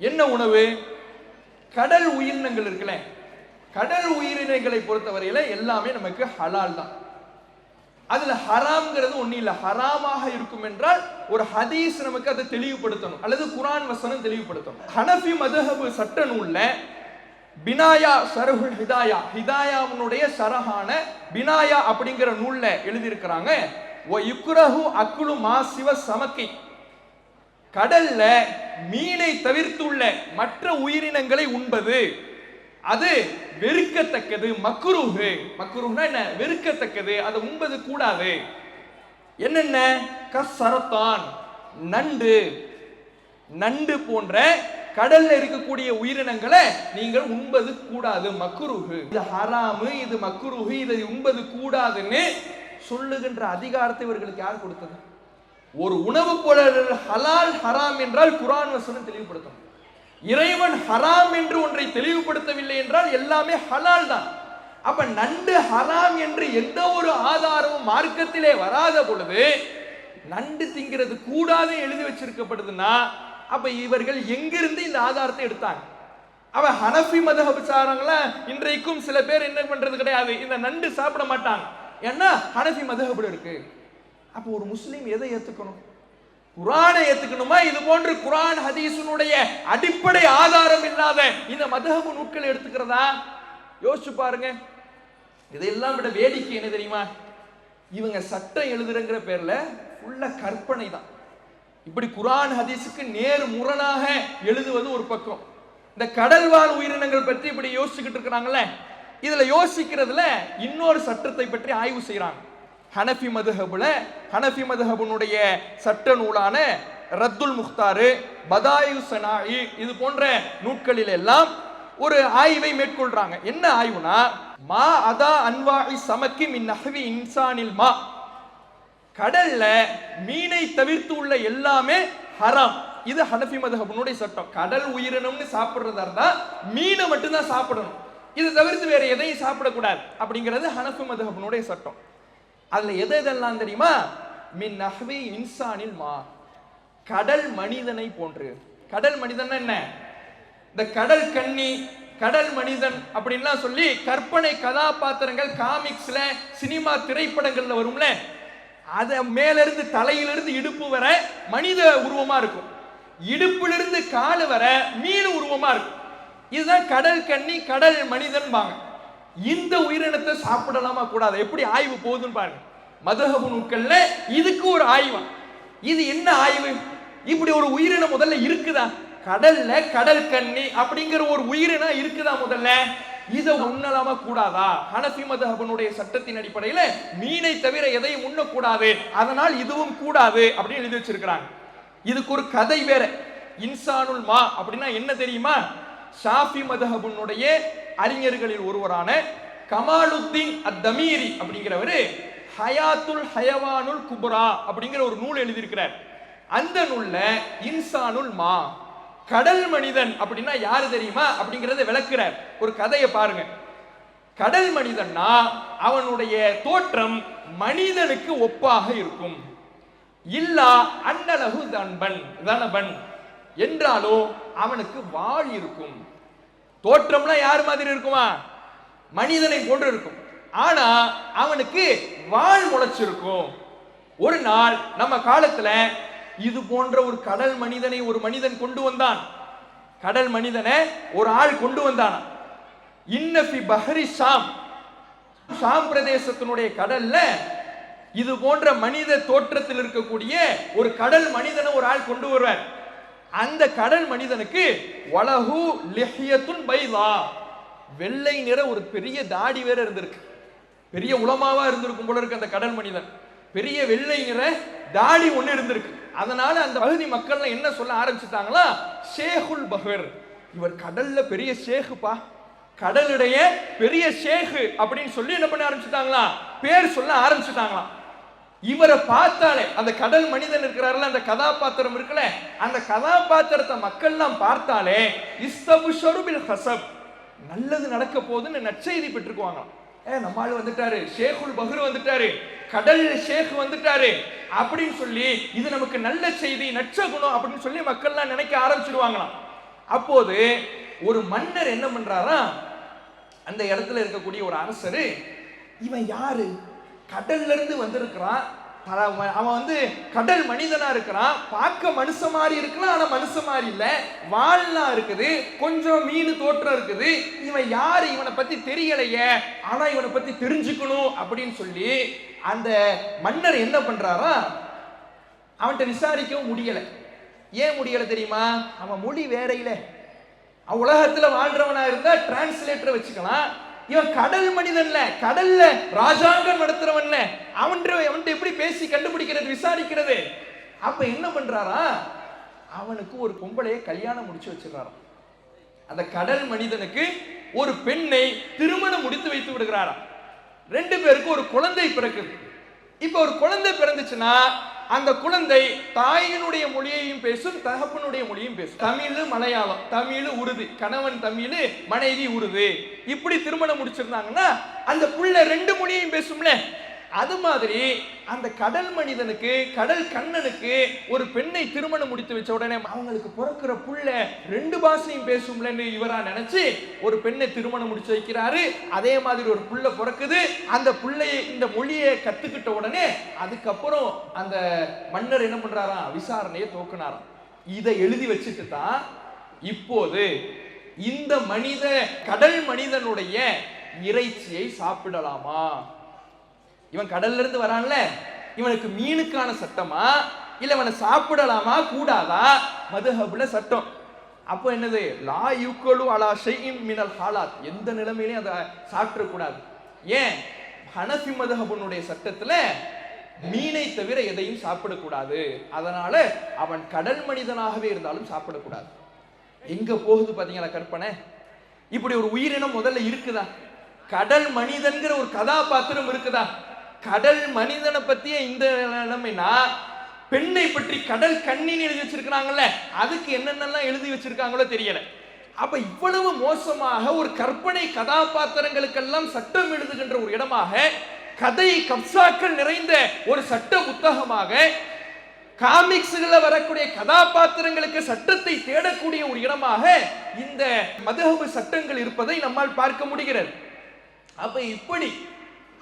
என்ன உணவு? கடல் உயிரினங்கள் இருக்குல்ல, கடல் உயிரினங்களை பொறுத்தவரையில எல்லாமே நமக்கு ஹலால் தான். அதுல ஹராம்ங்கிறது ஒண்ணு இல்ல. ஹராமாக இருக்கும் என்றால் ஒரு ஹதீஸ் நமக்கு அதை தெளிவுபடுத்தணும், அல்லது குர்ஆன் வசனம் தெளிவுபடுத்தணும். ஹனஃபி மதுஹபு சட்ட நூல்ல பினாயா ஷரஹுல் ஹிதாயா, ஹிதாயாவுடைய ஷரஹான பினாயா அப்படிங்கிற நூல்ல எழுதியிருக்கிறாங்க, வ யுக்ரஹு அக்லு மா சிவ சமக்கி, கடல்ல மீனை தவிர்த்துள்ள மற்ற உயிரினங்களை உண்பது அது வெறுக்கத்தக்கது, மக்ரூஹ். மக்ரூஹ்னா என்ன? வெறுக்கத்தக்கது, அதை உண்பது கூடாது. என்னென்ன? கஸ்ஸரத்தான், நண்டு, நண்டு போன்ற கடல்ல இருக்கக்கூடிய உயிரினங்களை நீங்கள் உண்பது கூடாது, மக்ரூஹ். இது ஹராமு, இது மக்ரூஹ், இதை உண்பது கூடாதுன்னு சொல்லுகின்ற அதிகாரத்தை இவர்களுக்கு யார் கொடுத்தது? ஒரு உணவு பொருள் ஹலால் ஹராம் என்றால் குர்ஆன் வசனம் தெளிவுபடுத்தணும். இறைவன் ஹராம் என்று ஒன்றை தெளிவுபடுத்தவில்லை என்றால் எல்லாமே ஹலால் தான். அப்ப நண்டு ஹராம் என்று எந்த ஒரு ஆதாரமும் மார்க்கத்திலே வராத பொழுது நண்டு திங்கிறது கூடாது எழுதி வச்சிருக்கப்படுதுன்னா அப்ப இவர்கள் எங்கிருந்து இந்த ஆதாரத்தை எடுத்தாங்க? அவ ஹனஃபி மதுஹப் சாரங்களா இன்றைக்கும் சில பேர் என்ன பண்றது கிடையாது, இந்த நண்டு சாப்பிட மாட்டாங்க, ஏன்னா ஹனஃபி மதுஹப்ல இருக்கு. அப்போ ஒரு முஸ்லீம் எதை ஏத்துக்கணும்? குர்ஆனை ஏத்துக்கணுமா? இது போன்று குர்ஆன் ஹதீஸினுடைய அடிப்படை ஆதாரம் இல்லாத இந்த மதுஹப் நூல்களை எடுத்துக்கிறதா? யோசிச்சு பாருங்க. இதெல்லாம் விட வேடிக்கை என்ன தெரியுமா? இவங்க சட்டம் எழுதுறங்கிற பேர்ல உள்ள கற்பனை தான். இப்படி குர்ஆன் ஹதீஸுக்கு நேர் முரணாக எழுதுவது ஒரு பக்கம், இந்த கடல்வாழ் உயிரினங்கள் பற்றி இப்படி யோசிச்சுக்கிட்டு இருக்கிறாங்கல்ல, இதுல யோசிக்கிறதுல இன்னொரு சட்டத்தை பற்றி ஆய்வு செய்யறாங்க. ஹனஃபி மதுஹபுல ஹனஃபி மதுஹபுனுடைய சட்ட நூலான ரத்துல் முக்தாரு, பதாயு சனாயி, இது போன்ற நூட்களில் எல்லாம் ஒரு ஆய்வை மேற்கொள்றாங்க. என்ன ஆய்வுனா, மா அதா அன்வாஇ சமக்கி மின் நஹ்வி இன்சானில் மா, கடல்ல மீனை தவிர்த்து உள்ள எல்லாமே ஹராம். இது ஹனஃபி மதுஹபுனுடைய சட்டம். கடல் உயிரினம்னு சாப்பிடுறதா இருந்தா மீனை மட்டும்தான் சாப்பிடணும், இது தவிர்த்து வேற எதையும் சாப்பிடக்கூடாது அப்படிங்கிறது ஹனஃபி மதுஹபுனுடைய சட்டம். அதுல எதெல்லாம் தெரியுமா? மின் நஹ்வி இன்சானில் மா, கடல் மனிதனை போன்று. கடல் மனிதன் என்ன? இந்த கடல் கன்னி, கடல் மனிதன் அப்படின்லாம் சொல்லி கற்பனை கதாபாத்திரங்கள் காமிக்ஸ்ல, சினிமா திரைப்படங்கள்ல வரும்ல, அத மேல இருந்து தலையிலிருந்து இடுப்பு வர மனித உருவமா இருக்கும், இடுப்பிலிருந்து காலு வர மீன் உருவமா இருக்கும். இதுதான் கடல் கன்னி, கடல் மனிதன் பாங்க. இந்த உயிரினத்தை சாப்பிடலாமா கூடாது? எப்படி ஆய்வு போகுதுன்னு பாருங்க. மதுஹபு நூல்கள்ல இதுக்கு ஒரு ஆய்வு. இது என்ன ஆய்வு? இப்படி ஒரு உயிரினம் முதல்ல இருக்குதா? கடல்ல கடல் கன்னி அப்படிங்கிற ஒரு உயிரினம் இருக்குதா முதல்ல? இதை உண்ணலாமா கூடாதா? ஹனஃபி மதுஹபுனுடைய சட்டத்தின் அடிப்படையில மீனை தவிர எதையும் உண்ணக்கூடாது, அதனால் இதுவும் கூடாது அப்படின்னு எழுதி வச்சிருக்கிறாங்க. இதுக்கு ஒரு கதை வேற. இன்சானுல் மா அப்படின்னா என்ன தெரியுமா? ஷாஃபி மதுஹபுனுடைய அறிஞர்களில் ஒருவரான கமாலுத்தீன் அத்-தமீரி அப்படிங்கிறவரு ஹயாத்துல் ஹயவானுல் குப்ரா அப்படிங்கிற ஒரு நூல் எழுதியிருக்கிறார். அந்த நூல்ல இன்சானுல் மா, கடல் மனிதன் அப்படின்னா யாரு தெரியுமா அப்படிங்கறத விளக்குறார். ஒரு கதையை பாருங்க. கடல் மனிதன்னா அவனுடைய தோற்றம் மனிதனுக்கு ஒப்பாக இருக்கும். இல்லா அன்னலகு தன்பன் தனபன் என்றாலோ அவனுக்கு வாள் இருக்கும். தோற்றம்லாம் யார் மாதிரி இருக்குமா? மனிதனை போன்று இருக்கும். ஆனா அவனுக்கு வாள் முளைச்சிருக்கும். ஒரு நாள் நம்ம காலத்துல இது போன்ற ஒரு கடல் மனிதனை ஒரு மனிதன் கொண்டு வந்தான். கடல் மனிதனை ஒரு ஆள் கொண்டு வந்தான். இன்னஃபி பஹரி ஷாம், ஷாம் பிரதேசத்தினுடைய கடல்ல இது போன்ற மனித தோற்றத்தில் இருக்கக்கூடிய ஒரு கடல் மனிதனை ஒரு ஆள் கொண்டு வருவார். அந்த கடல் மனிதனுக்கு வலஹு லிஹ்யத்துன் பைதா, வெள்ளை நிற ஒரு பெரிய தாடி வேற இருந்திருக்கு. பெரிய உலமாவா இருந்திருக்கும் போல இருக்கு அந்த கடல் மனிதன். பெரிய வெள்ளை நிற தாடி ஒண்ணு இருந்திருக்கு. அதனால அந்த பகுதி மக்கள் என்ன சொல்ல ஆரம்பிச்சுட்டாங்களா? ஷேகுல் பஹர், இவர் கடல்ல பெரிய ஷேகுப்பா, கடலுடைய பெரிய ஷேகு அப்படின்னு சொல்லி என்ன பண்ண ஆரம்பிச்சுட்டாங்களா, பேர் சொல்ல ஆரம்பிச்சுட்டாங்களாம். இவரை பார்த்தாலே, அந்த கடல் மனிதன் இருக்கிறாருல, அந்த கதாபாத்திரம் இருக்குல்ல, அந்த கதாபாத்திரத்தை மக்கள்லாம் பார்த்தாலே இஸ்தபுஷரு பில் ஹஸப், நல்லது நடக்க போகுதுன்னு நற்செய்தி பெற்றுக்குவாங்க. நம்மால் வந்துட்டாரு, ஷேகுல் பஹ்ர் வந்துட்டாரு, கடல் ஷேக் வந்துட்டாரு அப்படின்னு சொல்லி இது நமக்கு நல்ல செய்தி, நற்ற குணம் அப்படின்னு சொல்லி மக்கள்லாம் நினைக்க ஆரம்பிச்சிடுவாங்களாம். அப்போது ஒரு மன்னர் என்ன பண்றாரா, அந்த இடத்துல இருக்கக்கூடிய ஒரு அரசரு, இவன் யாரு, கடல்ல இருந்து வந்திருக்கிறான், அவன் வந்து கடல் மனிதனா இருக்கிறான், பார்க்க மனுஷ மாதிரி இருக்கலாம், ஆனா மனுஷ மாதிரி இல்ல, வால்லாம் இருக்குது, கொஞ்சம் மீன் தோற்றம் இருக்குது, இவன் யாரு, இவனை பத்தி தெரியலையே, ஆனா இவனை பத்தி தெரிஞ்சுக்கணும் அப்படின்னு சொல்லி அந்த மன்னர் என்ன பண்றாரா, அவன்கிட்ட விசாரிக்கவும் முடியல. ஏன் முடியல தெரியுமா, அவன் மொழி வேற இல்ல. உலகத்துல வாழ்றவனா இருந்தா டிரான்ஸ்லேட்டரை வச்சுக்கலாம், இவன் கடல் மனிதன்ல, கடல்ல ராஜாங்கம் நடத்துறவன்ல, அவன்கிட்ட எப்படி பேசி கண்டுபிடிக்கிறது, விசாரிக்கிறது. அப்ப என்ன பண்றாரா, அவனுக்கு ஒரு பொம்பளையை கல்யாணம் முடிச்சு வச்சிடறாராம். அந்த கடல் மனிதனுக்கு ஒரு பெண்ணை திருமணம் முடித்து வைத்து விடுகிறாராம். 2 பேருக்கு ஒரு குழந்தை பிறக்குது. இப்ப ஒரு குழந்தை பிறந்துச்சுன்னா அந்த குழந்தை தாயினுடைய மொழியையும் பேசும், தகப்பனுடைய மொழியும் பேசும். தமிழ் மலையாளம், தமிழ் உருது, கணவன் தமிழ் மனைவி உருது, இப்படி திருமணம் முடிச்சிருந்தாங்கன்னா அந்த புள்ள 2 மொழியையும் பேசும்ல. அது மாதிரி அந்த கடல் மனிதனுக்கு, கடல் கண்ணனுக்கு ஒரு பெண்ணை திருமணம் முடித்து வச்ச உடனே அவங்களுக்கு பிறக்கிற புள்ள 2 பாஷையும் பேசும்லன்னு இவரா நினைச்சு ஒரு பெண்ணை திருமணம் முடிச்சு வைக்கிறாரு. அதே மாதிரி ஒரு புள்ள பிறக்குது. அந்த புள்ளையை, இந்த மொழியை கத்துக்கிட்ட உடனே அதுக்கப்புறம் அந்த மன்னர் என்ன பண்றாராம், விசாரணையை துவக்கினாராம். இதை எழுதி வச்சுட்டு தான் இப்போது இந்த கடல் மனிதனுடைய இறைச்சியை சாப்பிடலாமா, இவன் கடல்ல இருந்து வரான்ல, இவனுக்கு மீனுக்கான சட்டமா இல்ல இவனை சாப்பிடலாமா கூடாதா, மதுஹப்ல சட்டம். அப்போ என்னது, லா யுக்கலு அலா ஷைஇன் மினல் ஹாலாத், எந்த நிலைமையிலையும் அதை சாப்பிட கூடாது. ஏன், ஹனஃபி மதுஹபுனுடைய சட்டத்துல மீனை தவிர எதையும் சாப்பிடக்கூடாது. அதனால அவன் கடல் மனிதனாகவே இருந்தாலும் சாப்பிடக்கூடாது. எங்க போகுது பாத்தீங்களா கற்பனை. இப்படி ஒரு உயிரினம் முதல்ல இருக்குதா, கடல் மனிதன்கிற ஒரு கதாபாத்திரம் இருக்குதா. கடல் மனிதனை பத்திய இந்த நிலைமைனா, பெண்ணை பற்றி கடல் கண்ணின்னு எழுதி வச்சிருக்காங்கல்ல, அதுக்கு என்னென்னலாம் எழுதி வச்சிருக்காங்களோ தெரியல. அப்ப இவ்வளவு மோசமாக ஒரு கற்பனை கதாபாத்திரங்களுக்கெல்லாம் சட்டம் எழுதுகின்ற ஒரு இடமாக, கதை கப்சாக்கள் நிறைந்த ஒரு சட்ட புத்தகமாக, காமிக்ஸ்ல வரக்கூடிய கதாபாத்திரங்களுக்கு சட்டத்தை தேடக்கூடிய ஒரு இடமாக இந்த மதுஹப் சட்டங்கள் இருப்பதை நம்மால் பார்க்க முடிகிறது. அப்ப இப்படி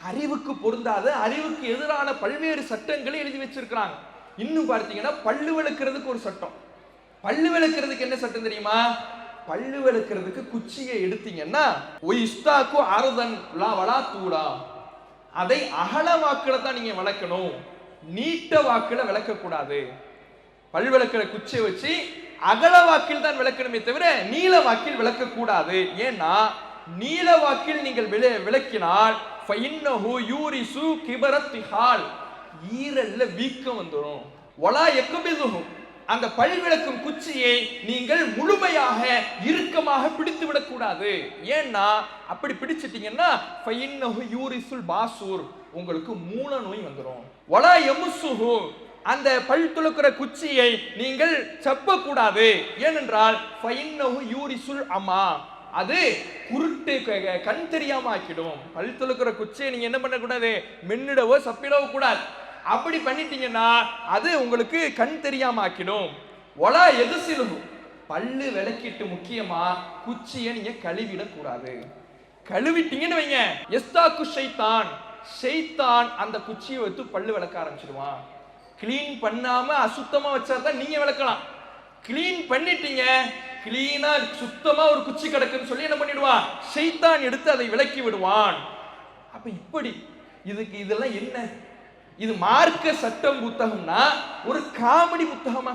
அறிவுக்கு பொருந்தாத, அறிவுக்கு எதிரான பல்வேறு சட்டங்களை எழுதி வச்சிருக்கிறாங்க. இன்னும் பார்த்தீங்கன்னா பல்லு விளக்குறதுக்கு ஒரு சட்டம். பல்லு விளக்குறதுக்கு என்ன சட்டம் தெரியுமா, பல்லு விளக்குறதுக்கு குச்சியை எடுத்தீங்கன்னா அதை அகல வாக்குல தான் நீங்க விளக்கணும், நீட்ட வாக்குல விளக்க கூடாது. பல் விளக்குற குச்சியை வச்சு அகல வாக்கில் தான் விளக்கணுமே தவிர நீல வாக்கில் விளக்க கூடாது. ஏன்னா நீல வாக்கில் நீங்கள் விளக்கினால் ஈரல்ல வீக்கம் வந்துடும். அந்த பல் விளக்கும் குச்சியை நீங்கள் முழுமையாக இறுக்கமாக பிடித்து விடக்கூடாது. ஏன்னா அப்படி பிடிச்சிட்டீங்கன்னா உங்களுக்கு மூல நோய் வந்துடும். அந்த பல் துளக்குற குச்சியை நீங்கள் சப்ப கூடாது. ஏனென்றால் அது குருட்டு, கண் தெரியாம ஆக்கிடும். பல் துளக்குற குச்சியை நீங்க என்ன பண்ணக்கூடாது, மென்னிடவோ சப்பிடவோ கூடாது. அப்படி பண்ணிட்டீங்கன்னா அது உங்களுக்கு கண் தெரியாம ஆக்கிடும். பல்லு விளக்கிட்டு முக்கியமா குச்சியை நீங்க கழுவிடக்கூடாது. கழுவிட்டீங்கன்னு வைங்க, எஸ்தாக்கு ஷைத்தான் அந்த குச்சியை வைத்து பல்லு விளக்க ஆரம்பிச்சிடுவான். கிளீன் பண்ணாம அசுத்தமா வச்சா தான் நீங்க விளக்கலாம். கிளீன் பண்ணிட்டீங்க, கிளீனா சுத்தமா ஒரு குச்சி கிடக்குன்னு சொல்லி என்ன பண்ணிடுவான், ஷைத்தான் எடுத்து அதை விலக்கி விடுவான். அப்ப இப்படி இதெல்லாம் என்ன, இது மார்க்க சட்டம் புத்தகம்னா ஒரு காமெடி புத்தகமா?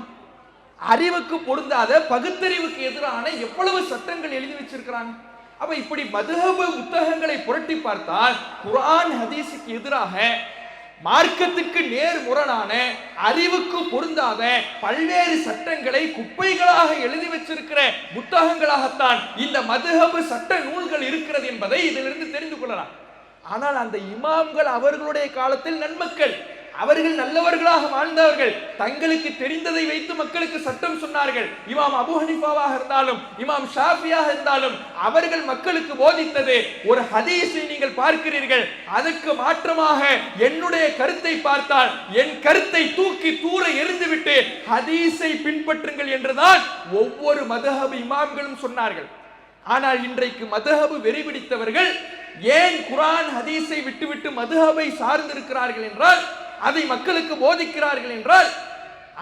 அறிவுக்கு பொருந்தாத, பகுத்தறிவுக்கு எதிரான எவ்வளவு சட்டங்கள் எழுதி வச்சிருக்கிறாங்க. அப்ப இப்படி மதுஹப் புத்தகங்களை புரட்டி பார்த்தால் குர்ஆன் ஹதீஸுக்கு எதிராக மார்க்கத்துக்கு நேர்முரணான, அறிவுக்கு பொருந்தாத பல்வேறு சட்டங்களை குப்பைகளாக எழுதி வச்சிருக்கிற புத்தகங்களாகத்தான் இந்த மதுஹப் சட்ட நூல்கள் இருக்கிறது என்பதை இதிலிருந்து தெரிந்து கொள்ளலாம். ஆனால் அந்த இமாம்கள் அவர்களுடைய காலத்தில் நன்மக்கள், அவர்கள் நல்லவர்களாக வாழ்ந்தவர்கள், தங்களுக்கு தெரிந்ததை வைத்து மக்களுக்கு சட்டம் சொன்னார்கள். இமாம் அபு ஹனீஃபாவாக இருந்தாலும் இமாம் ஷாஃபியாக இருந்தாலும் அவர்கள் மக்களுக்கு போதித்தது ஒரு ஹதீஸை நீங்கள் பார்க்கிறீர்கள், அதுக்கு மாற்றமாக என்னுடைய கருத்தை பார்த்தால் என் கருத்தை தூக்கி தூர எறிந்துவிட்டு ஹதீஸை பின்பற்றுங்கள் என்றுதான் ஒவ்வொரு மதுஹப் இமாம்களும் சொன்னார்கள். ஆனால் இன்றைக்கு மதுஹப் வெறி பிடித்தவர்கள் ஏன் குர்ஆன் ஹதீஸை விட்டுவிட்டு மதுஹபை சார்ந்திருக்கிறார்கள் என்றால், அதை மக்களுக்கு போதிக்கிறார்கள் என்றால்,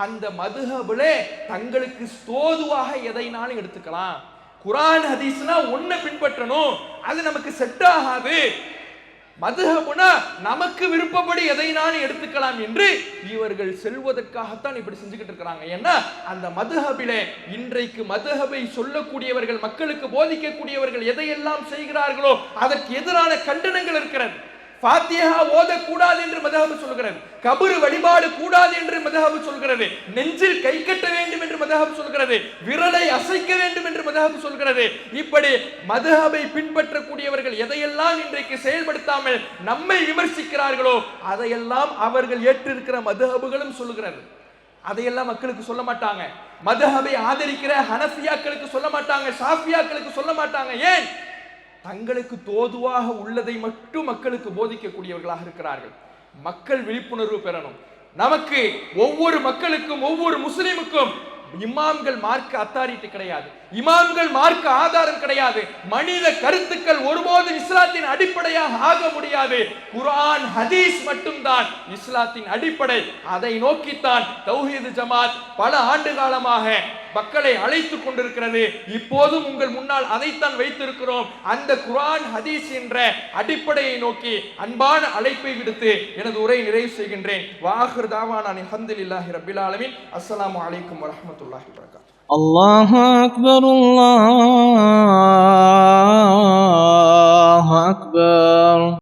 அந்த மதுஹபிலே தங்களுக்கு தோதுவாக எதைனாலும் எடுத்துக்கலாம். குர்ஆன் ஹதீஸ்னா ஒன்ன பின்பற்றணும், அது நமக்கு செட் ஆகாது. மதுஹப்னா நமக்கு விருப்பப்படி எதைனாலும் எடுத்துக்கலாம் என்று இவர்கள் செல்வதற்காகத்தான் இப்படி செஞ்சுக்கிட்டு இருக்கிறாங்க. ஏன்னா அந்த மதுஹபிலே இன்றைக்கு மதுஹபை சொல்லக்கூடியவர்கள், மக்களுக்கு போதிக்கக்கூடியவர்கள் எதையெல்லாம் செய்கிறார்களோ அதற்கு எதிரான கண்டனங்கள் இருக்கிறது. ஃபாத்திஹா ஓதக்கூடாது என்று மதுஹப் சொல்கிறது, கபர் வழிபாடு கூடாது என்று மதுஹப் சொல்கிறது, நெஞ்சில் கை கட்ட வேண்டும் என்று மதுஹப் சொல்கிறது, விரலை அசைக்க வேண்டும் என்று மதுஹப் சொல்கிறது. இப்படி மதுஹபை பின்பற்றக்கூடியவர்கள் எதையெல்லாம் இன்றைக்கு செயல்படுத்தாமல் நம்மை விமர்சிக்கிறார்களோ அதையெல்லாம் அவர்கள் ஏற்றிருக்கிற மதுஹபுகளும் சொல்லுகிறது. அதையெல்லாம் மக்களுக்கு சொல்ல மாட்டாங்க. மதுஹபை ஆதரிக்கிற ஹனஃபியாக்களுக்கு சொல்ல மாட்டாங்க, ஷாஃபியாக்களுக்கு சொல்ல மாட்டாங்க. ஏன்? தங்களுக்கு தோதுவாக உள்ளதை மட்டும் மக்களுக்கு போதிக்கக்கூடியவர்களாக இருக்கிறார்கள். மக்கள் விழிப்புணர்வு பெறணும். நமக்கு ஒவ்வொரு மக்களுக்கும் ஒவ்வொரு முஸ்லிமுக்கும் இமாம்கள் மார்க்க அத்தாரிட்டி கிடையாது, இமாம்கள் மார்க்க ஆதாரம் கிடையாது. மனித கருத்துக்கள் ஒருபோதும் இஸ்லாத்தின் அடிப்படையாக ஆக முடியாது. குர்ஆன் ஹதீஸ் மட்டும்தான் இஸ்லாத்தின் அடிப்படை. அதை நோக்கித்தான் தௌஹீத் ஜமாத் பல ஆண்டு காலமாக மக்களை அழைத்துக் கொண்டிருக்கிறது. இப்போதும் உங்கள் முன்னால் அதைத்தான் வைத்திருக்கிறோம். அந்த குர்ஆன் ஹதீஸ் என்ற அடிப்படையை நோக்கி அன்பான அழைப்பை விடுத்து எனது உரை நிறைவு செய்கின்றேன். வாஹிர் தாவானா அல்ஹம்துலில்லாஹி ரப்பில் ஆலமீன். அஸ்ஸலாமு அலைக்கும் வரஹ்மத்துல்லாஹி வபரகாத்துஹு. அல்லாஹு அக்பர், அல்லாஹு அக்பர்.